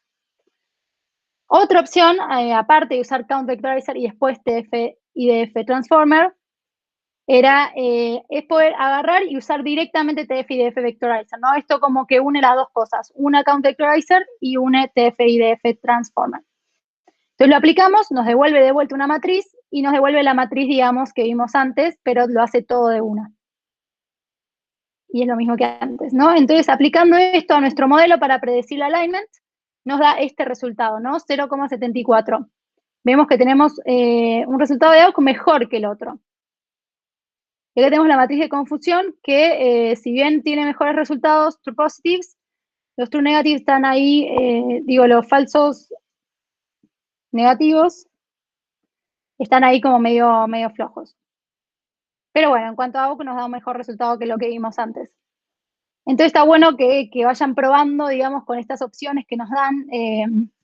Otra opción, aparte de usar Count Vectorizer y después TF y DF Transformer, es poder agarrar y usar directamente TF y DF Vectorizer, ¿no? Esto como que une las dos cosas, una Count Vectorizer y une TF y DF Transformer. Entonces lo aplicamos, nos devuelve de vuelta una matriz y nos devuelve la matriz, digamos, que vimos antes, pero lo hace todo de una. Y es lo mismo que antes, ¿no? Entonces, aplicando esto a nuestro modelo para predecir el alignment, nos da este resultado, ¿no? 0,74. Vemos que tenemos un resultado de AUC mejor que el otro. Y acá tenemos la matriz de confusión que, si bien tiene mejores resultados true positives, los true negatives están ahí, los falsos negativos están ahí como medio flojos. Pero bueno, en cuanto a AUC nos da un mejor resultado que lo que vimos antes. Entonces está bueno que vayan probando, digamos, con estas opciones que nos dan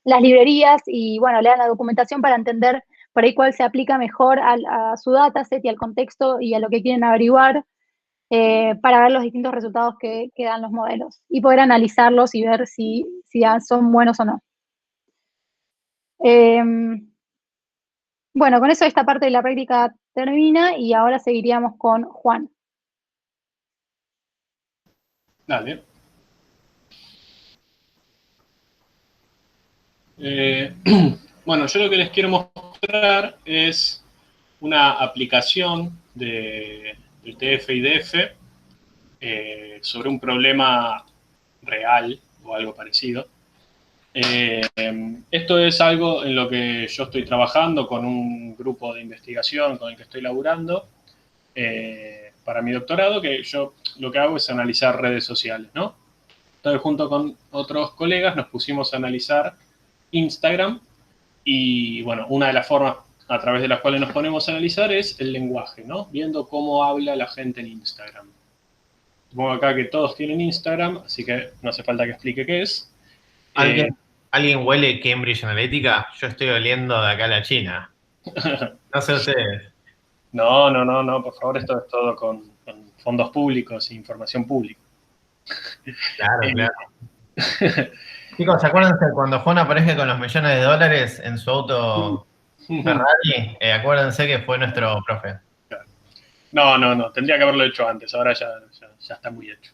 las librerías y, bueno, lean la documentación para entender por ahí cuál se aplica mejor a su dataset y al contexto y a lo que quieren averiguar para ver los distintos resultados que dan los modelos y poder analizarlos y ver si son buenos o no. Bueno, con eso esta parte de la práctica termina y ahora seguiríamos con Juan. Dale. Bueno, yo lo que les quiero mostrar es una aplicación del TF y DF sobre un problema real o algo parecido. Esto es algo en lo que yo estoy trabajando con un grupo de investigación con el que estoy laburando para mi doctorado, que yo lo que hago es analizar redes sociales, ¿no? Entonces, junto con otros colegas nos pusimos a analizar Instagram y, bueno, una de las formas a través de las cuales nos ponemos a analizar es el lenguaje, ¿no? Viendo cómo habla la gente en Instagram. Supongo acá que todos tienen Instagram, así que no hace falta que explique qué es. ¿Alguien huele Cambridge Analytica? Yo estoy oliendo de acá a la China. No sé ustedes. No, por favor, esto es todo con fondos públicos e información pública. Claro. Chicos, ¿acuérdense cuando Juan aparece con los millones de dólares en su auto Ferrari? Acuérdense que fue nuestro profe. No, tendría que haberlo hecho antes, ahora ya está muy hecho.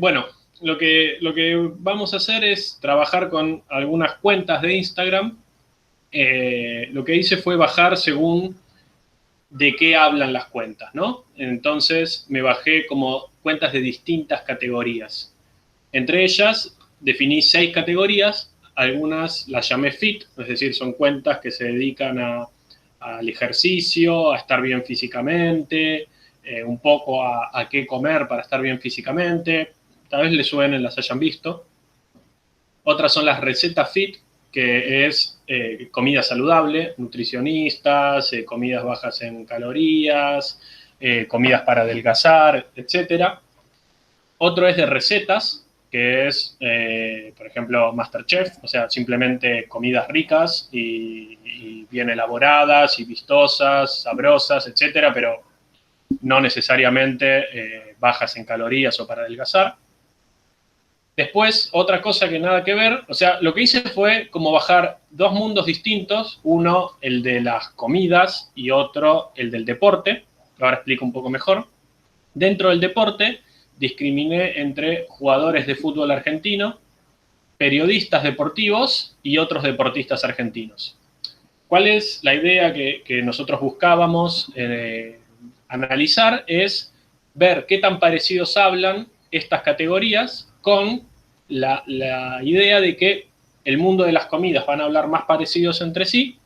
Bueno, lo que vamos a hacer es trabajar con algunas cuentas de Instagram. Lo que hice fue bajar según de qué hablan las cuentas, ¿no? Entonces me bajé como cuentas de distintas categorías. Entre ellas definí 6 categorías, algunas las llamé fit, es decir, son cuentas que se dedican al ejercicio, a estar bien físicamente, un poco a qué comer para estar bien físicamente. Tal vez les suenen, las hayan visto. Otras son las recetas fit, que es comida saludable, nutricionistas, comidas bajas en calorías, comidas para adelgazar, etc. Otro es de recetas, que es, por ejemplo, MasterChef, o sea, simplemente comidas ricas y bien elaboradas y vistosas, sabrosas, etc., pero no necesariamente bajas en calorías o para adelgazar. Después, otra cosa que nada que ver, o sea, lo que hice fue como bajar dos mundos distintos, uno el de las comidas y otro el del deporte, ahora explico un poco mejor. Dentro del deporte discriminé entre jugadores de fútbol argentino, periodistas deportivos y otros deportistas argentinos. ¿Cuál es la idea que nosotros buscábamos analizar? Es ver qué tan parecidos hablan estas categorías con la idea de que el mundo de las comidas van a hablar más parecidos entre sí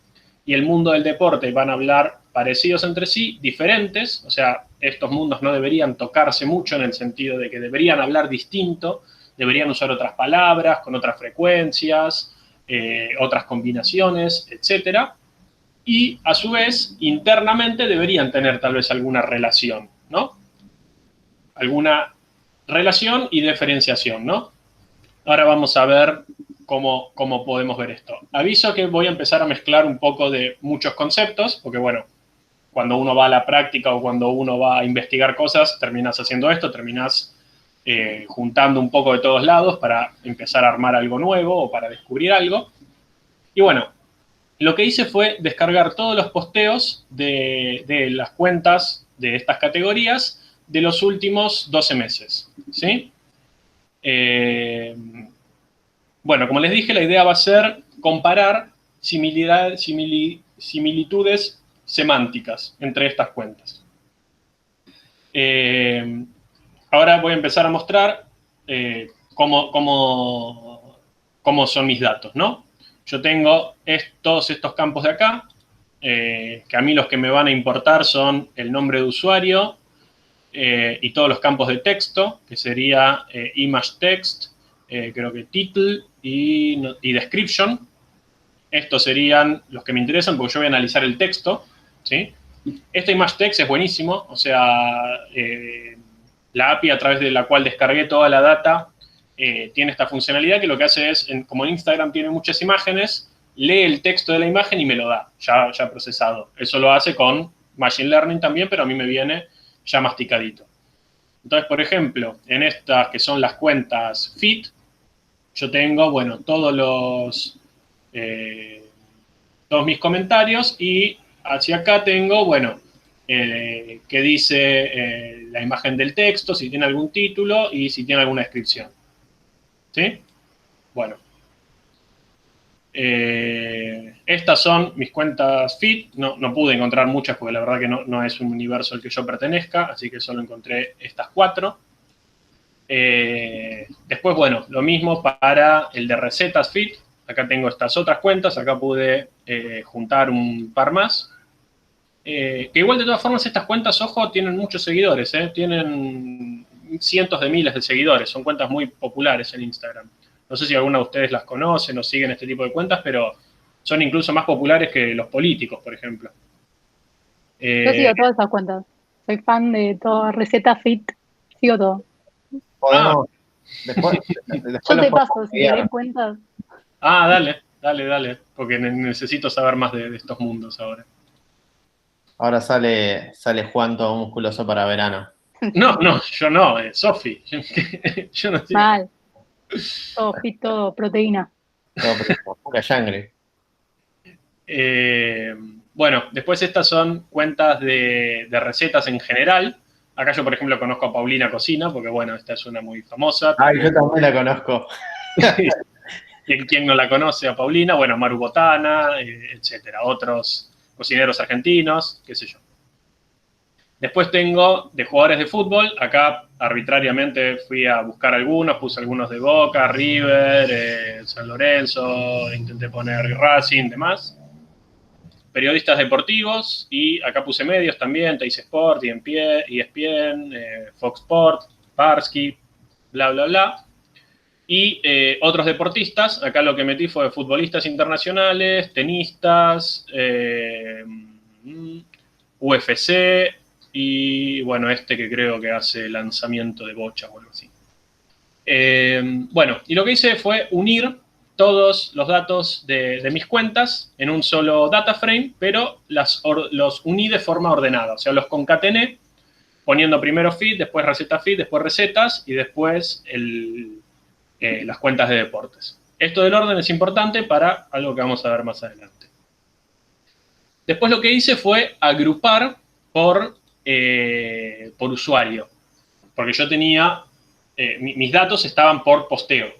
y el mundo del deporte van a hablar parecidos entre sí, diferentes, o sea, estos mundos no deberían tocarse mucho en el sentido de que deberían hablar distinto, deberían usar otras palabras, con otras frecuencias, otras combinaciones, etcétera, y a su vez, internamente deberían tener tal vez alguna relación, ¿no? Alguna relación y diferenciación, ¿no? Ahora vamos a ver cómo podemos ver esto. Aviso que voy a empezar a mezclar un poco de muchos conceptos, porque bueno, cuando uno va a la práctica o cuando uno va a investigar cosas, terminas haciendo esto, terminas juntando un poco de todos lados para empezar a armar algo nuevo o para descubrir algo. Y bueno, lo que hice fue descargar todos los posteos de las cuentas de estas categorías de los últimos 12 meses, ¿sí? Bueno, como les dije, la idea va a ser comparar similitudes semánticas entre estas cuentas. Ahora voy a empezar a mostrar cómo son mis datos, ¿no? Yo tengo todos estos campos de acá, que a mí los que me van a importar son el nombre de usuario y todos los campos de texto, que sería image text, creo que title y description. Estos serían los que me interesan porque yo voy a analizar el texto, ¿sí? Este image text es buenísimo, o sea, la API a través de la cual descargué toda la data tiene esta funcionalidad que lo que hace es, como en Instagram tiene muchas imágenes, lee el texto de la imagen y me lo da, ya procesado. Eso lo hace con Machine Learning también, pero a mí me viene ya masticadito. Entonces, por ejemplo, en estas que son las cuentas Fit, yo tengo, bueno, todos mis comentarios y hacia acá tengo, bueno, que dice la imagen del texto, si tiene algún título y si tiene alguna descripción. ¿Sí? Bueno. Estas son mis cuentas Fit. No pude encontrar muchas porque la verdad que no es un universo al que yo pertenezca, así que solo encontré estas 4. Después, bueno, lo mismo para el de recetas Fit. Acá tengo estas otras cuentas, acá pude juntar un par más. Que igual de todas formas estas cuentas, ojo, tienen muchos seguidores, tienen cientos de miles de seguidores, son cuentas muy populares en Instagram. No sé si alguna de ustedes las conocen o siguen este tipo de cuentas, pero son incluso más populares que los políticos, por ejemplo. Yo sigo todas esas cuentas. Soy fan de toda receta fit. Sigo todo. Podemos. Después yo te paso, si querés cuentas. Dale, porque necesito saber más de estos mundos ahora. Ahora sale Juan todo musculoso para verano. No, yo no, Sofi. Yo no sé. Mal. Todo fit, todo proteína. Todo pura sangre. Bueno, después estas son cuentas de recetas en general. Acá yo, por ejemplo, conozco a Paulina Cocina, porque, bueno, esta es una muy famosa. Yo también la conozco. ¿Y quién no la conoce a Paulina? Bueno, Maru Botana, etcétera. Otros cocineros argentinos, qué sé yo. Después tengo de jugadores de fútbol. Acá arbitrariamente fui a buscar algunos, puse algunos de Boca, River, San Lorenzo, intenté poner Racing, demás. Periodistas deportivos, y acá puse medios también, Teis Sport, ESPN, Fox Sport, Parsky, bla, bla, bla. Y otros deportistas, acá lo que metí fue futbolistas internacionales, tenistas, UFC y, bueno, este que creo que hace lanzamiento de bocha o algo así. Bueno, y lo que hice fue unir todos los datos de mis cuentas en un solo data frame, pero los uní de forma ordenada, o sea, los concatené poniendo primero feed, después receta feed, después recetas y después las cuentas de deportes. Esto del orden es importante para algo que vamos a ver más adelante. Después lo que hice fue agrupar por usuario, porque yo tenía, mis datos estaban por posteo.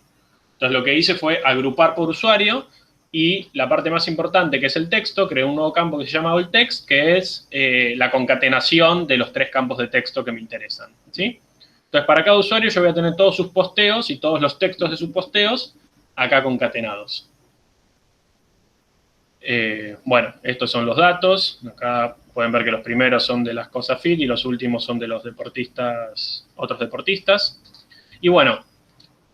Entonces lo que hice fue agrupar por usuario y la parte más importante, que es el texto, creé un nuevo campo que se llama all text, que es la concatenación de los 3 campos de texto que me interesan, ¿sí? Entonces, para cada usuario yo voy a tener todos sus posteos y todos los textos de sus posteos acá concatenados. Bueno, estos son los datos. Acá pueden ver que los primeros son de las cosas feed y los últimos son de los deportistas, otros deportistas. Y bueno,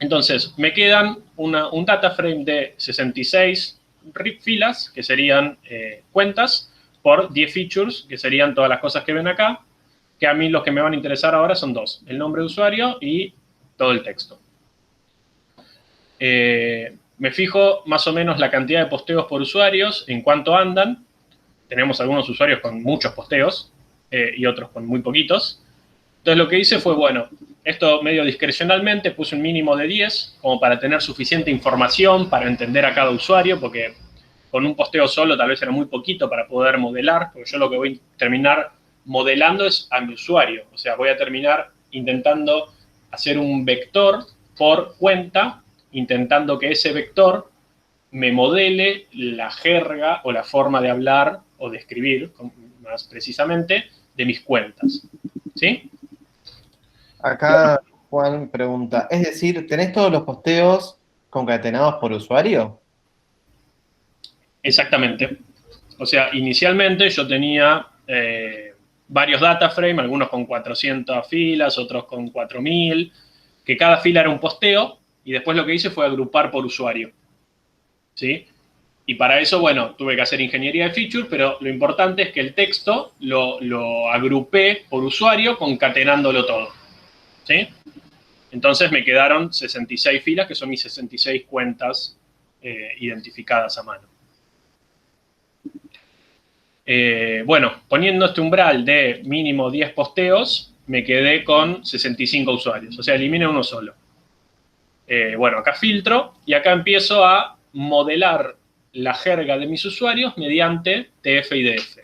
entonces me quedan un data frame de 66 filas, que serían cuentas, por 10 features, que serían todas las cosas que ven acá, que a mí los que me van a interesar ahora son 2, el nombre de usuario y todo el texto. Me fijo más o menos la cantidad de posteos por usuarios, en cuánto andan. Tenemos algunos usuarios con muchos posteos y otros con muy poquitos. Entonces lo que hice fue, bueno, esto medio discrecionalmente, puse un mínimo de 10, como para tener suficiente información para entender a cada usuario, porque con un posteo solo tal vez era muy poquito para poder modelar, porque yo lo que voy a terminar modelando es a mi usuario. O sea, voy a terminar intentando hacer un vector por cuenta, intentando que ese vector me modele la jerga o la forma de hablar o de escribir, más precisamente, de mis cuentas. ¿Sí? Acá Juan pregunta, es decir, ¿tenés todos los posteos concatenados por usuario? Exactamente. O sea, inicialmente yo tenía varios data frames, algunos con 400 filas, otros con 4000, que cada fila era un posteo, y después lo que hice fue agrupar por usuario. ¿Sí? Y para eso, bueno, tuve que hacer ingeniería de feature, pero lo importante es que el texto lo agrupé por usuario concatenándolo todo. ¿Sí? Entonces me quedaron 66 filas, que son mis 66 cuentas identificadas a mano. Bueno, poniendo este umbral de mínimo 10 posteos, me quedé con 65 usuarios. O sea, eliminé uno solo. Bueno, acá filtro y acá empiezo a modelar la jerga de mis usuarios mediante TF y DF.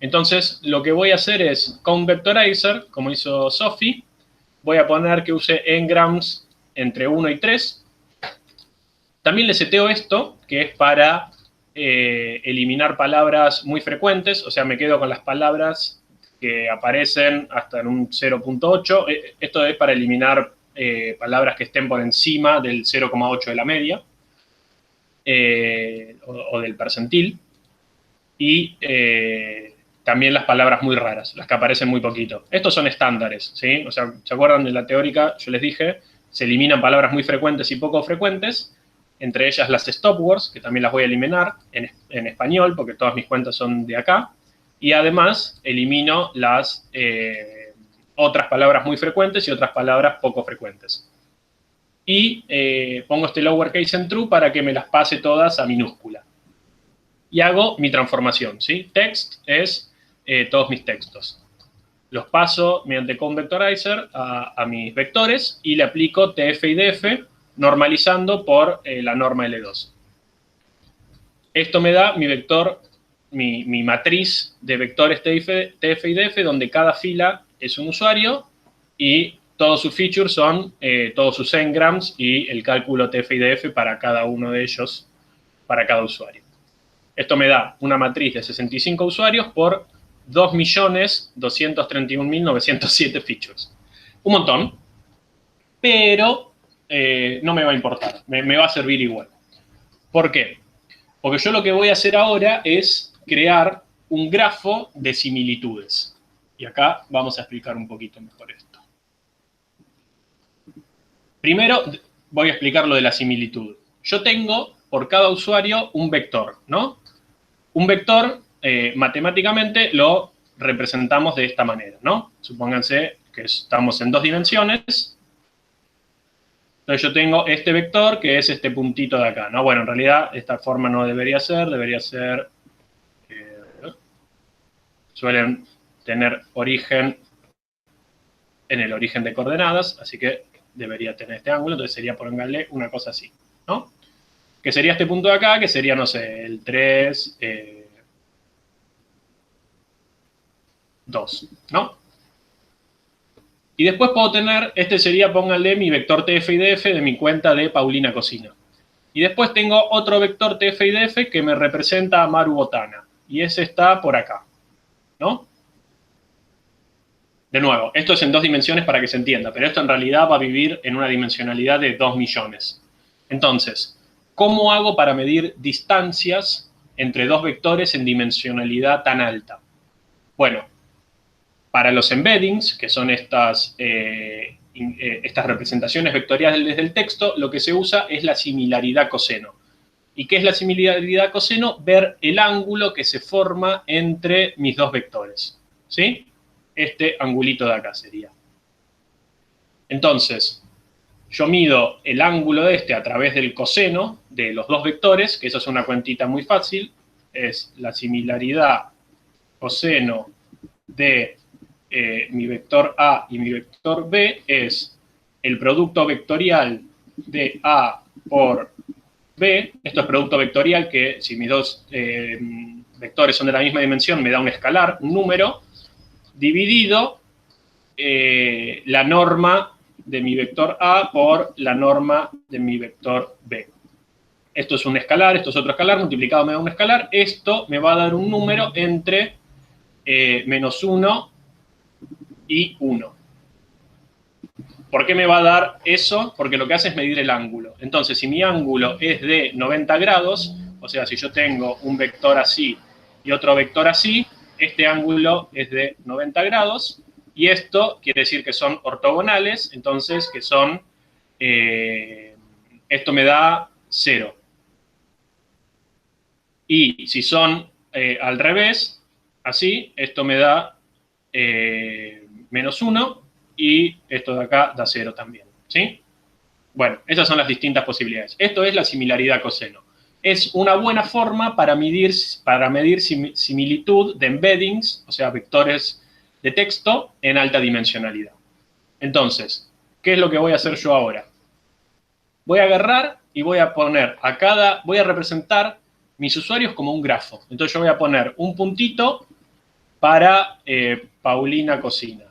Entonces, lo que voy a hacer es, con Vectorizer, como hizo Sophie, voy a poner que use engrams entre 1 y 3. También le seteo esto, que es para eliminar palabras muy frecuentes, o sea, me quedo con las palabras que aparecen hasta en un 0.8. Esto es para eliminar palabras que estén por encima del 0,8 de la media o del percentil. Y también las palabras muy raras, las que aparecen muy poquito. Estos son estándares, ¿sí? O sea, ¿se acuerdan de la teórica? Yo les dije, se eliminan palabras muy frecuentes y poco frecuentes, entre ellas las stop words, que también las voy a eliminar en español, porque todas mis cuentas son de acá. Y además elimino las otras palabras muy frecuentes y otras palabras poco frecuentes. Y pongo este lowercase en true para que me las pase todas a minúscula. Y hago mi transformación, ¿sí? Text es todos mis textos. Los paso mediante convectorizer a mis vectores y le aplico TF y DF, normalizando por la norma L2. Esto me da mi vector, mi matriz de vectores TF y DF, donde cada fila es un usuario y todos sus features son todos sus engrams y el cálculo TF y DF para cada uno de ellos, para cada usuario. Esto me da una matriz de 65 usuarios por 2.231.907 features. Un montón, pero no me va a importar, me va a servir igual. ¿Por qué? Porque yo lo que voy a hacer ahora es crear un grafo de similitudes. Y acá vamos a explicar un poquito mejor esto. Primero voy a explicar lo de la similitud. Yo tengo por cada usuario un vector, ¿no? Un vector, matemáticamente, lo representamos de esta manera, ¿no? Supónganse que estamos en 2 dimensiones. Entonces yo tengo este vector, que es este puntito de acá, ¿no? Bueno, en realidad esta forma no debería ser... suelen tener origen en el origen de coordenadas, así que debería tener este ángulo, entonces sería, pónganle una cosa así, ¿no? Que sería este punto de acá, que sería, no sé, el 3, 2, ¿no? Y después puedo tener, este sería, pónganle, mi vector TF y DF de mi cuenta de Paulina Cocina. Y después tengo otro vector TF y DF que me representa a Maru Botana. Y ese está por acá, ¿no? De nuevo, esto es en 2 dimensiones para que se entienda, pero esto en realidad va a vivir en una dimensionalidad de 2 millones. Entonces, ¿cómo hago para medir distancias entre 2 vectores en dimensionalidad tan alta? Bueno, para los embeddings, que son estas representaciones vectoriales del texto, lo que se usa es la similaridad coseno. ¿Y qué es la similaridad coseno? Ver el ángulo que se forma entre mis 2 vectores, ¿sí? Este angulito de acá sería. Entonces, yo mido el ángulo de este a través del coseno de los 2 vectores, que eso es una cuentita muy fácil, es la similaridad coseno de mi vector A y mi vector B, es el producto vectorial de A por B, esto es producto vectorial que si mis 2 vectores son de la misma dimensión me da un escalar, un número, dividido la norma de mi vector A por la norma de mi vector B. Esto es un escalar, esto es otro escalar, multiplicado me da un escalar, esto me va a dar un número entre menos 1 y 1. ¿Por qué me va a dar eso? Porque lo que hace es medir el ángulo. Entonces, si mi ángulo es de 90 grados, o sea, si yo tengo un vector así y otro vector así, este ángulo es de 90 grados, y esto quiere decir que son ortogonales, entonces que son, esto me da 0. Y si son al revés, así, esto me da menos 1, y esto de acá da 0 también, ¿sí? Bueno, esas son las distintas posibilidades. Esto es la similaridad coseno. Es una buena forma para medir similitud de embeddings, o sea, vectores de texto en alta dimensionalidad. Entonces, ¿qué es lo que voy a hacer yo ahora? Voy a agarrar y voy a poner voy a representar mis usuarios como un grafo. Entonces yo voy a poner un puntito para Paulina Cocina.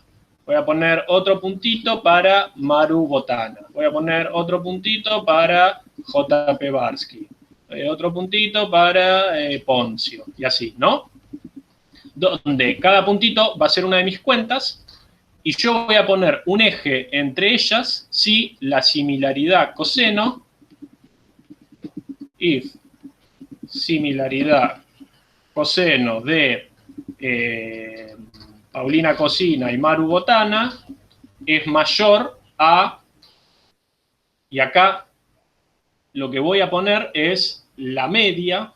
Voy a poner otro puntito para Maru Botana. Voy a poner otro puntito para JP Barsky. Otro puntito para Poncio. Y así, ¿no? Donde cada puntito va a ser una de mis cuentas. Y yo voy a poner un eje entre ellas si la similaridad coseno, if similaridad coseno de Paulina Cocina y Maru Botana es mayor a, y acá lo que voy a poner es la media.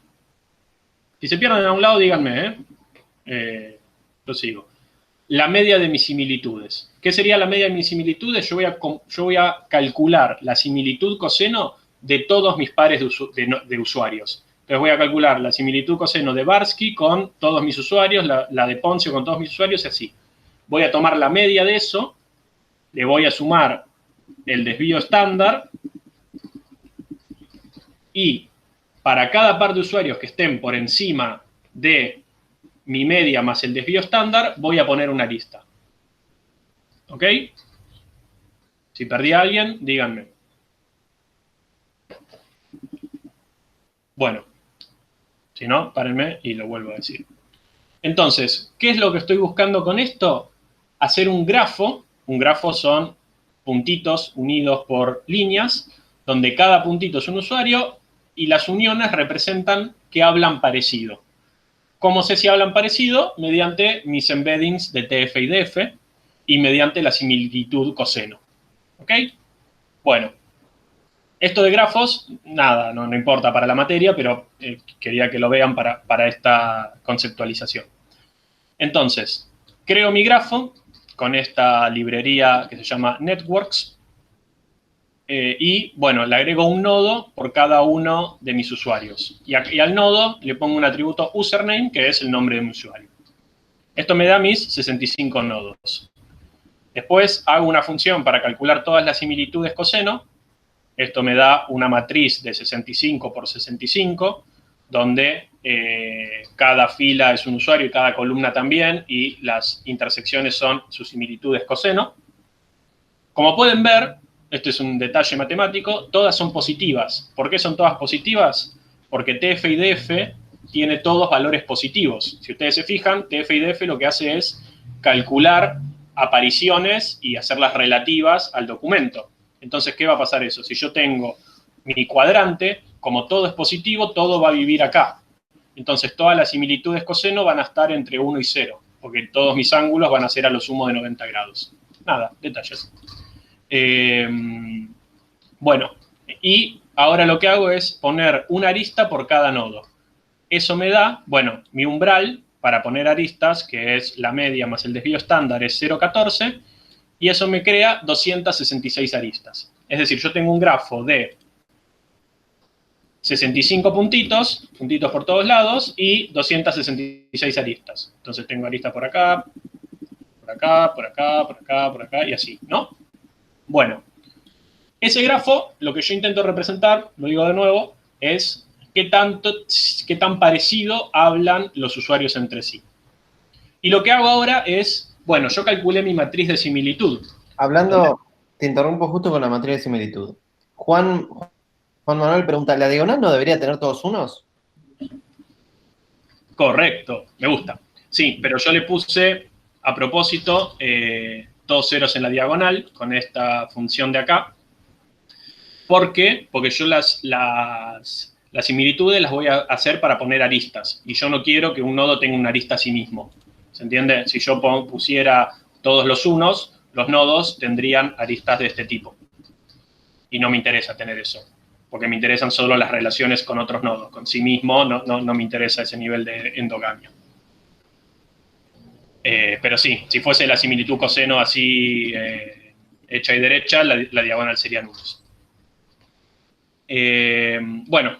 Si se pierden a un lado, díganme, yo sigo. La media de mis similitudes. ¿Qué sería la media de mis similitudes? Yo voy a calcular la similitud coseno de todos mis pares de usuarios. Entonces voy a calcular la similitud coseno de Barsky con todos mis usuarios, la de Poncio con todos mis usuarios y así. Voy a tomar la media de eso, le voy a sumar el desvío estándar y para cada par de usuarios que estén por encima de mi media más el desvío estándar, voy a poner una lista. ¿Ok? Si perdí a alguien, díganme. Bueno, si no, párenme y lo vuelvo a decir. Entonces, ¿qué es lo que estoy buscando con esto? Hacer un grafo. Un grafo son puntitos unidos por líneas, donde cada puntito es un usuario y las uniones representan que hablan parecido. ¿Cómo sé si hablan parecido? Mediante mis embeddings de TF y DF y mediante la similitud coseno. ¿Ok? Bueno, esto de grafos, nada, no importa para la materia, pero quería que lo vean para esta conceptualización. Entonces, creo mi grafo con esta librería que se llama Networks, y, bueno, le agrego un nodo por cada uno de mis usuarios. Y al nodo le pongo un atributo username, que es el nombre de mi usuario. Esto me da mis 65 nodos. Después hago una función para calcular todas las similitudes coseno. Esto me da una matriz de 65 por 65, donde cada fila es un usuario y cada columna también, y las intersecciones son sus similitudes coseno. Como pueden ver, este es un detalle matemático, todas son positivas. ¿Por qué son todas positivas? Porque TF y DF tiene todos valores positivos. Si ustedes se fijan, TF y DF lo que hace es calcular apariciones y hacerlas relativas al documento. Entonces, ¿qué va a pasar eso? Si yo tengo mi cuadrante, como todo es positivo, todo va a vivir acá. Entonces, todas las similitudes coseno van a estar entre 1 y 0, porque todos mis ángulos van a ser a lo sumo de 90 grados. Nada, detalles. Bueno, y ahora lo que hago es poner una arista por cada nodo. Eso me da, bueno, mi umbral para poner aristas, que es la media más el desvío estándar, es 0,14, y eso me crea 266 aristas. Es decir, yo tengo un grafo de 65 puntitos por todos lados, y 266 aristas. Entonces tengo aristas por acá, por acá, por acá, por acá, por acá, y así, ¿no? Bueno, ese grafo, lo que yo intento representar, lo digo de nuevo, es qué tan parecido hablan los usuarios entre sí. Y lo que hago ahora es, bueno, yo calculé mi matriz de similitud. Hablando, te interrumpo justo con la matriz de similitud. Juan Manuel pregunta, ¿la diagonal no debería tener todos unos? Correcto, me gusta. Sí, pero yo le puse, a propósito, todos ceros en la diagonal, con esta función de acá. ¿Por qué? Porque yo las similitudes las voy a hacer para poner aristas. Y yo no quiero que un nodo tenga una arista a sí mismo. ¿Se entiende? Si yo pusiera todos los unos, los nodos tendrían aristas de este tipo. Y no me interesa tener eso. Porque me interesan solo las relaciones con otros nodos. Con sí mismo no me interesa ese nivel de endogamia. Pero sí, si fuese la similitud coseno así hecha y derecha, la diagonal sería nulos. Bueno,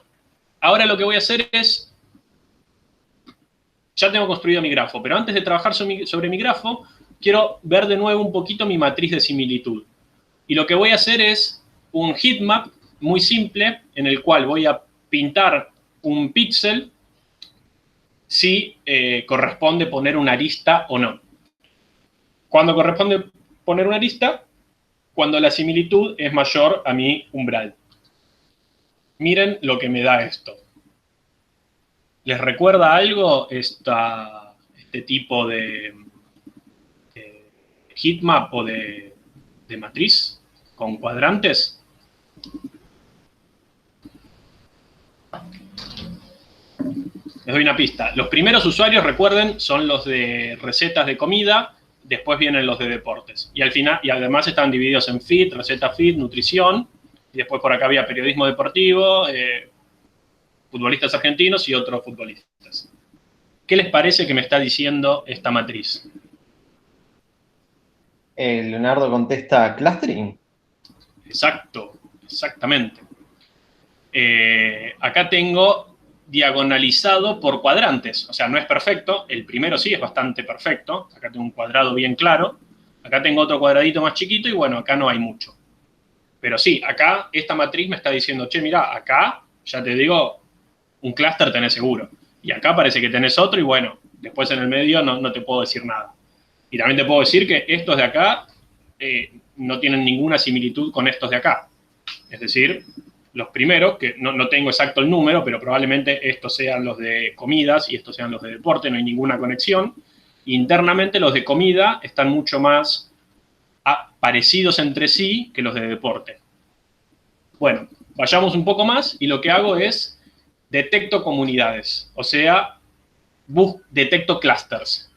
ahora lo que voy a hacer es, ya tengo construido mi grafo, pero antes de trabajar sobre mi grafo, quiero ver de nuevo un poquito mi matriz de similitud. Y lo que voy a hacer es un heatmap muy simple, en el cual voy a pintar un píxel si corresponde poner una arista o no. ¿Cuándo corresponde poner una arista? Cuando la similitud es mayor a mi umbral. Miren lo que me da esto. ¿Les recuerda algo este tipo de heatmap o de matriz con cuadrantes? Les doy una pista. Los primeros usuarios, recuerden, son los de recetas de comida, después vienen los de deportes. Y al final, y además están divididos en fit, receta fit, nutrición, y después por acá había periodismo deportivo, futbolistas argentinos y otros futbolistas. ¿Qué les parece que me está diciendo esta matriz? Leonardo contesta clustering. Exacto, exactamente. Acá tengo diagonalizado por cuadrantes, o sea, no es perfecto, el primero sí es bastante perfecto, acá tengo un cuadrado bien claro, acá tengo otro cuadradito más chiquito y bueno, acá no hay mucho. Pero sí, acá esta matriz me está diciendo, che, mirá, acá, ya te digo, un clúster tenés seguro, y acá parece que tenés otro y bueno, después en el medio no te puedo decir nada. Y también te puedo decir que estos de acá no tienen ninguna similitud con estos de acá, es decir, los primeros, que no tengo exacto el número, pero probablemente estos sean los de comidas y estos sean los de deporte, no hay ninguna conexión. Internamente los de comida están mucho más parecidos entre sí que los de deporte. Bueno, vayamos un poco más y lo que hago es detecto comunidades, o sea, detecto clusters.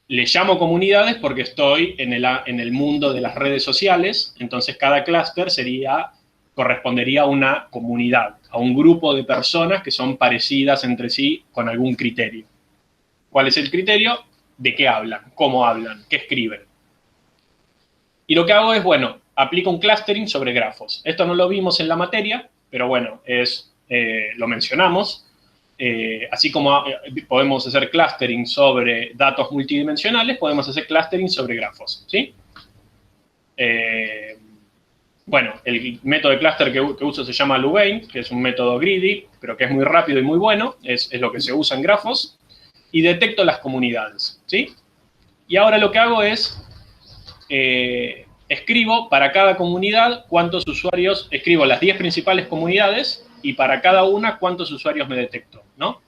Le llamo comunidades porque estoy en el mundo de las redes sociales, entonces cada clúster correspondería a una comunidad, a un grupo de personas que son parecidas entre sí con algún criterio. ¿Cuál es el criterio? ¿De qué hablan? ¿Cómo hablan? ¿Qué escriben? Y lo que hago es, bueno, aplico un clustering sobre grafos. Esto no lo vimos en la materia, pero bueno, lo mencionamos. Así como podemos hacer clustering sobre datos multidimensionales, podemos hacer clustering sobre grafos, ¿sí? Bueno, el método de cluster que uso se llama Louvain, que es un método greedy, pero que es muy rápido y muy bueno, es lo que se usa en grafos, y detecto las comunidades, ¿sí? Y ahora lo que hago es, escribo para cada comunidad cuántos usuarios, escribo las 10 principales comunidades, y para cada una cuántos usuarios me detecto, ¿no?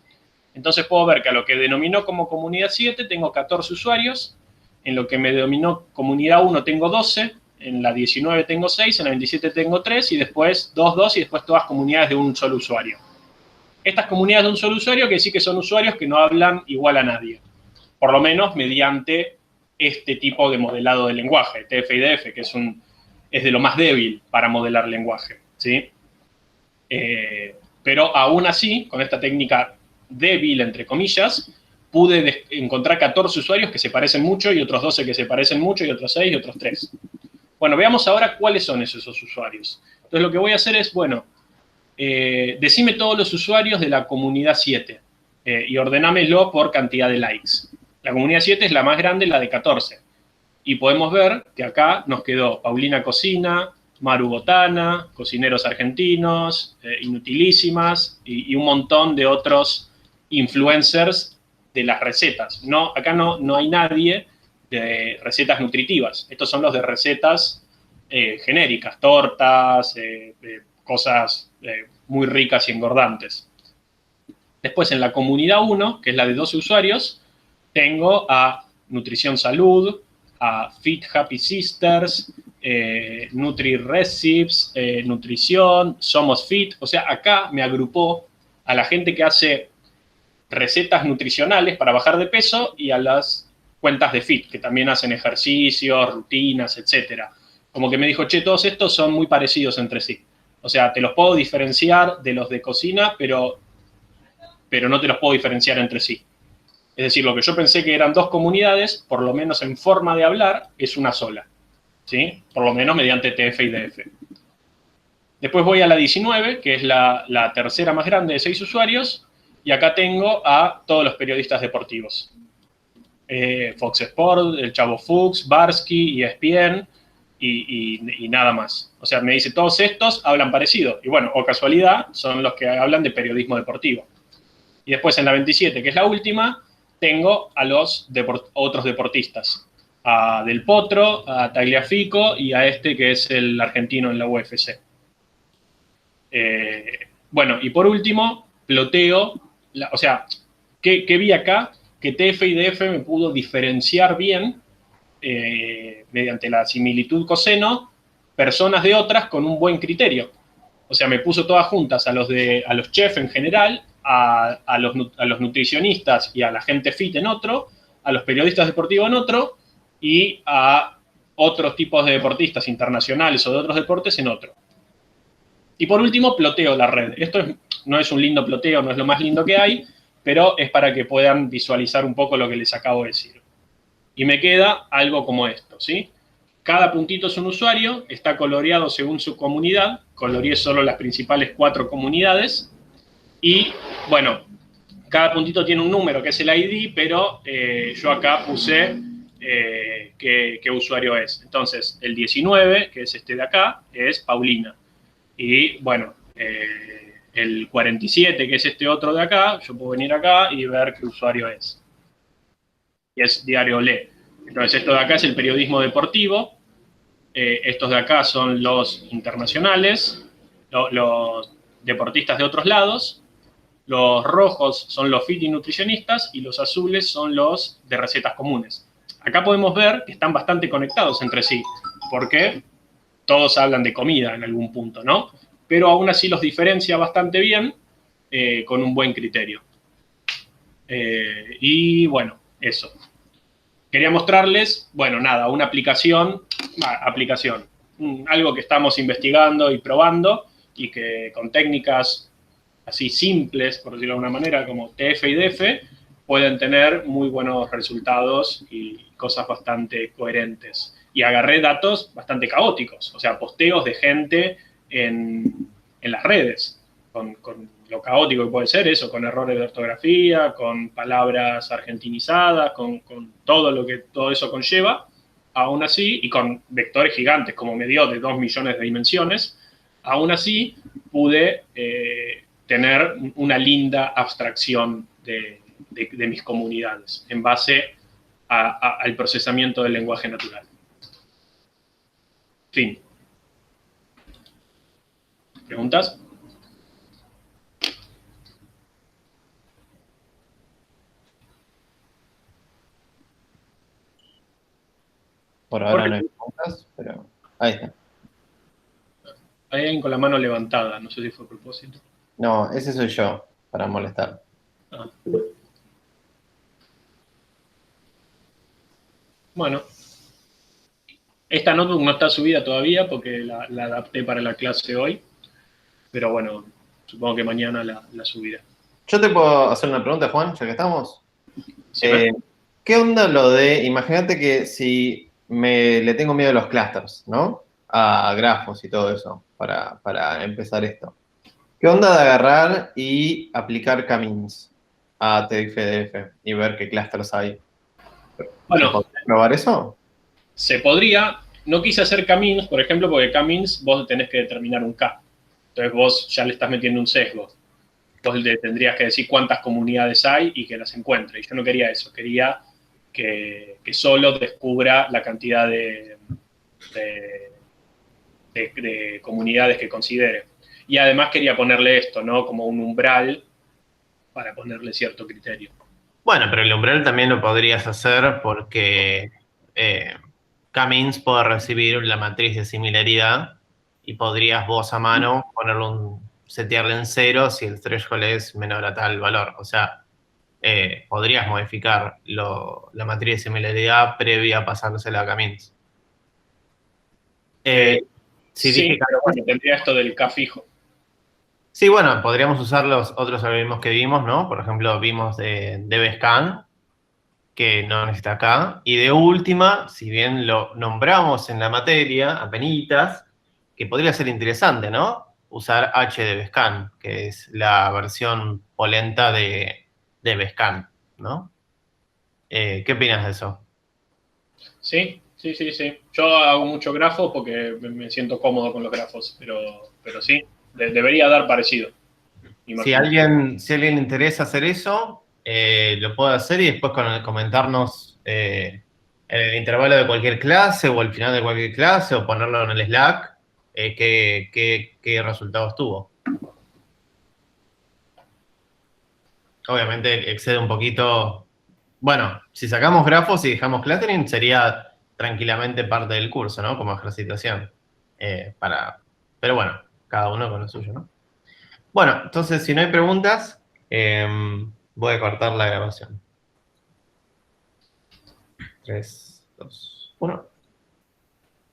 Entonces puedo ver que a lo que denominó como comunidad 7 tengo 14 usuarios, en lo que me denominó comunidad 1 tengo 12, en la 19 tengo 6, en la 27 tengo 3, y después 2, 2, y después todas comunidades de un solo usuario. Estas comunidades de un solo usuario quiere decir que son usuarios que no hablan igual a nadie, por lo menos mediante este tipo de modelado de lenguaje, TF-IDF, que es de lo más débil para modelar lenguaje, ¿sí? Pero aún así, con esta técnica débil, entre comillas, pude encontrar 14 usuarios que se parecen mucho, y otros 12 que se parecen mucho, y otros 6, y otros 3. Bueno, veamos ahora cuáles son esos usuarios. Entonces lo que voy a hacer es, bueno, decime todos los usuarios de la comunidad 7 y ordenámelo por cantidad de likes. La comunidad 7 es la más grande, la de 14. Y podemos ver que acá nos quedó Paulina Cocina, Maru Botana, Cocineros Argentinos, Inutilísimas y un montón de otros influencers de las recetas. Acá no hay nadie de recetas nutritivas. Estos son los de recetas genéricas, tortas, cosas muy ricas y engordantes. Después, en la comunidad 1, que es la de 12 usuarios, tengo a Nutrición Salud, a Fit Happy Sisters, Nutri Recipes, Nutrición, Somos Fit. O sea, acá me agrupó a la gente que hace recetas nutricionales para bajar de peso y a las cuentas de Fit, que también hacen ejercicios, rutinas, etc. Como que me dijo, che, todos estos son muy parecidos entre sí. O sea, te los puedo diferenciar de los de cocina, pero no te los puedo diferenciar entre sí. Es decir, lo que yo pensé que eran dos comunidades, por lo menos en forma de hablar, es una sola, ¿sí? Por lo menos mediante TF y DF. Después voy a la 19, que es la tercera más grande de 6 usuarios, y acá tengo a todos los periodistas deportivos. Fox Sport, el Chavo Fuchs, Barsky, ESPN y nada más. O sea, me dice, todos estos hablan parecido. Y bueno, o casualidad, son los que hablan de periodismo deportivo. Y después en la 27, que es la última, tengo a los otros deportistas. A Del Potro, a Tagliafico y a este que es el argentino en la UFC. Bueno, y por último, ploteo, o sea, ¿qué vi acá? Que TF y DF me pudo diferenciar bien, mediante la similitud coseno, personas de otras con un buen criterio. O sea, me puso todas juntas a los chefs en general, a los nutricionistas y a la gente fit en otro, a los periodistas deportivos en otro, y a otros tipos de deportistas internacionales o de otros deportes en otro. Y por último, ploteo la red. Esto no es un lindo ploteo, no es lo más lindo que hay, pero es para que puedan visualizar un poco lo que les acabo de decir. Y me queda algo como esto, ¿sí? Cada puntito es un usuario, está coloreado según su comunidad, coloreé solo las principales 4 comunidades, y, bueno, cada puntito tiene un número, que es el ID, pero yo acá puse qué usuario es. Entonces, el 19, que es este de acá, es Paulina. Y, bueno, el 47, que es este otro de acá, yo puedo venir acá y ver qué usuario es. Y es Diario Olé. Entonces, esto de acá es el periodismo deportivo. Estos de acá son los internacionales, los deportistas de otros lados. Los rojos son los fit y nutricionistas, y los azules son los de recetas comunes. Acá podemos ver que están bastante conectados entre sí, porque todos hablan de comida en algún punto, ¿no? Pero aún así los diferencia bastante bien, con un buen criterio. Y bueno, eso. quería mostrarles, bueno, nada, una aplicación, algo que estamos investigando y probando y que con técnicas así simples, por decirlo de alguna manera, como TF y DF, pueden tener muy buenos resultados y cosas bastante coherentes. Y agarré datos bastante caóticos, o sea, posteos de gente en las redes, con lo caótico que puede ser eso, con errores de ortografía, con palabras argentinizadas, con todo eso conlleva, aún así, y con vectores gigantes, como me dio de 2 millones de dimensiones, aún así pude tener una linda abstracción de mis comunidades en base al procesamiento del lenguaje natural. Fin. ¿Preguntas? Por ahora no hay preguntas, pero ahí está. Hay alguien con la mano levantada, no sé si fue a propósito. No, ese soy yo, para molestar. Ah. Bueno. Esta notebook no está subida todavía porque la adapté para la clase hoy, pero bueno, supongo que mañana la subiré. Yo te puedo hacer una pregunta, Juan, ya que estamos. ¿Sí, ¿Qué onda lo de, imagínate que si le tengo miedo a los clusters, ¿no? A grafos y todo eso, para empezar esto. ¿Qué onda de agarrar y aplicar K-means a TF-DF y ver qué clusters hay? Bueno, ¿Podés probar eso? se podría, no quise hacer K-means, por ejemplo, porque K-means vos tenés que determinar un K. Entonces vos ya le estás metiendo un sesgo. Vos le tendrías que decir cuántas comunidades hay y que las encuentre. Y yo no quería eso, quería que solo descubra la cantidad de comunidades que considere. Y además quería ponerle esto, ¿no? Como un umbral para ponerle cierto criterio. Bueno, pero el umbral también lo podrías hacer porque K-means puede recibir la matriz de similaridad y podrías vos a mano setearle en 0 si el threshold es menor a tal valor. O sea, podrías modificar la matriz de similaridad previa a pasándosela a K-means. Sí, pero bueno, tendría esto del K fijo. Sí, bueno, podríamos usar los otros algoritmos que vimos, ¿no? Por ejemplo, vimos de DBSCAN, que no necesita acá. Y de última, si bien lo nombramos en la materia, apenitas, que podría ser interesante, ¿no? Usar HDBSCAN, que es la versión polenta de DBSCAN, ¿no? ¿Qué opinas de eso? Sí. Yo hago mucho grafos porque me siento cómodo con los grafos, pero sí, debería dar parecido. Si a alguien le interesa hacer eso, lo puede hacer y después comentarnos en el intervalo de cualquier clase o al final de cualquier clase o ponerlo en el Slack qué resultados tuvo. Obviamente excede un poquito. Bueno, si sacamos grafos y dejamos clustering sería tranquilamente parte del curso, ¿no? Como ejercitación. Pero bueno, cada uno con lo suyo, ¿no? Bueno, entonces, si no hay preguntas, voy a cortar la grabación. 3, 2, 1.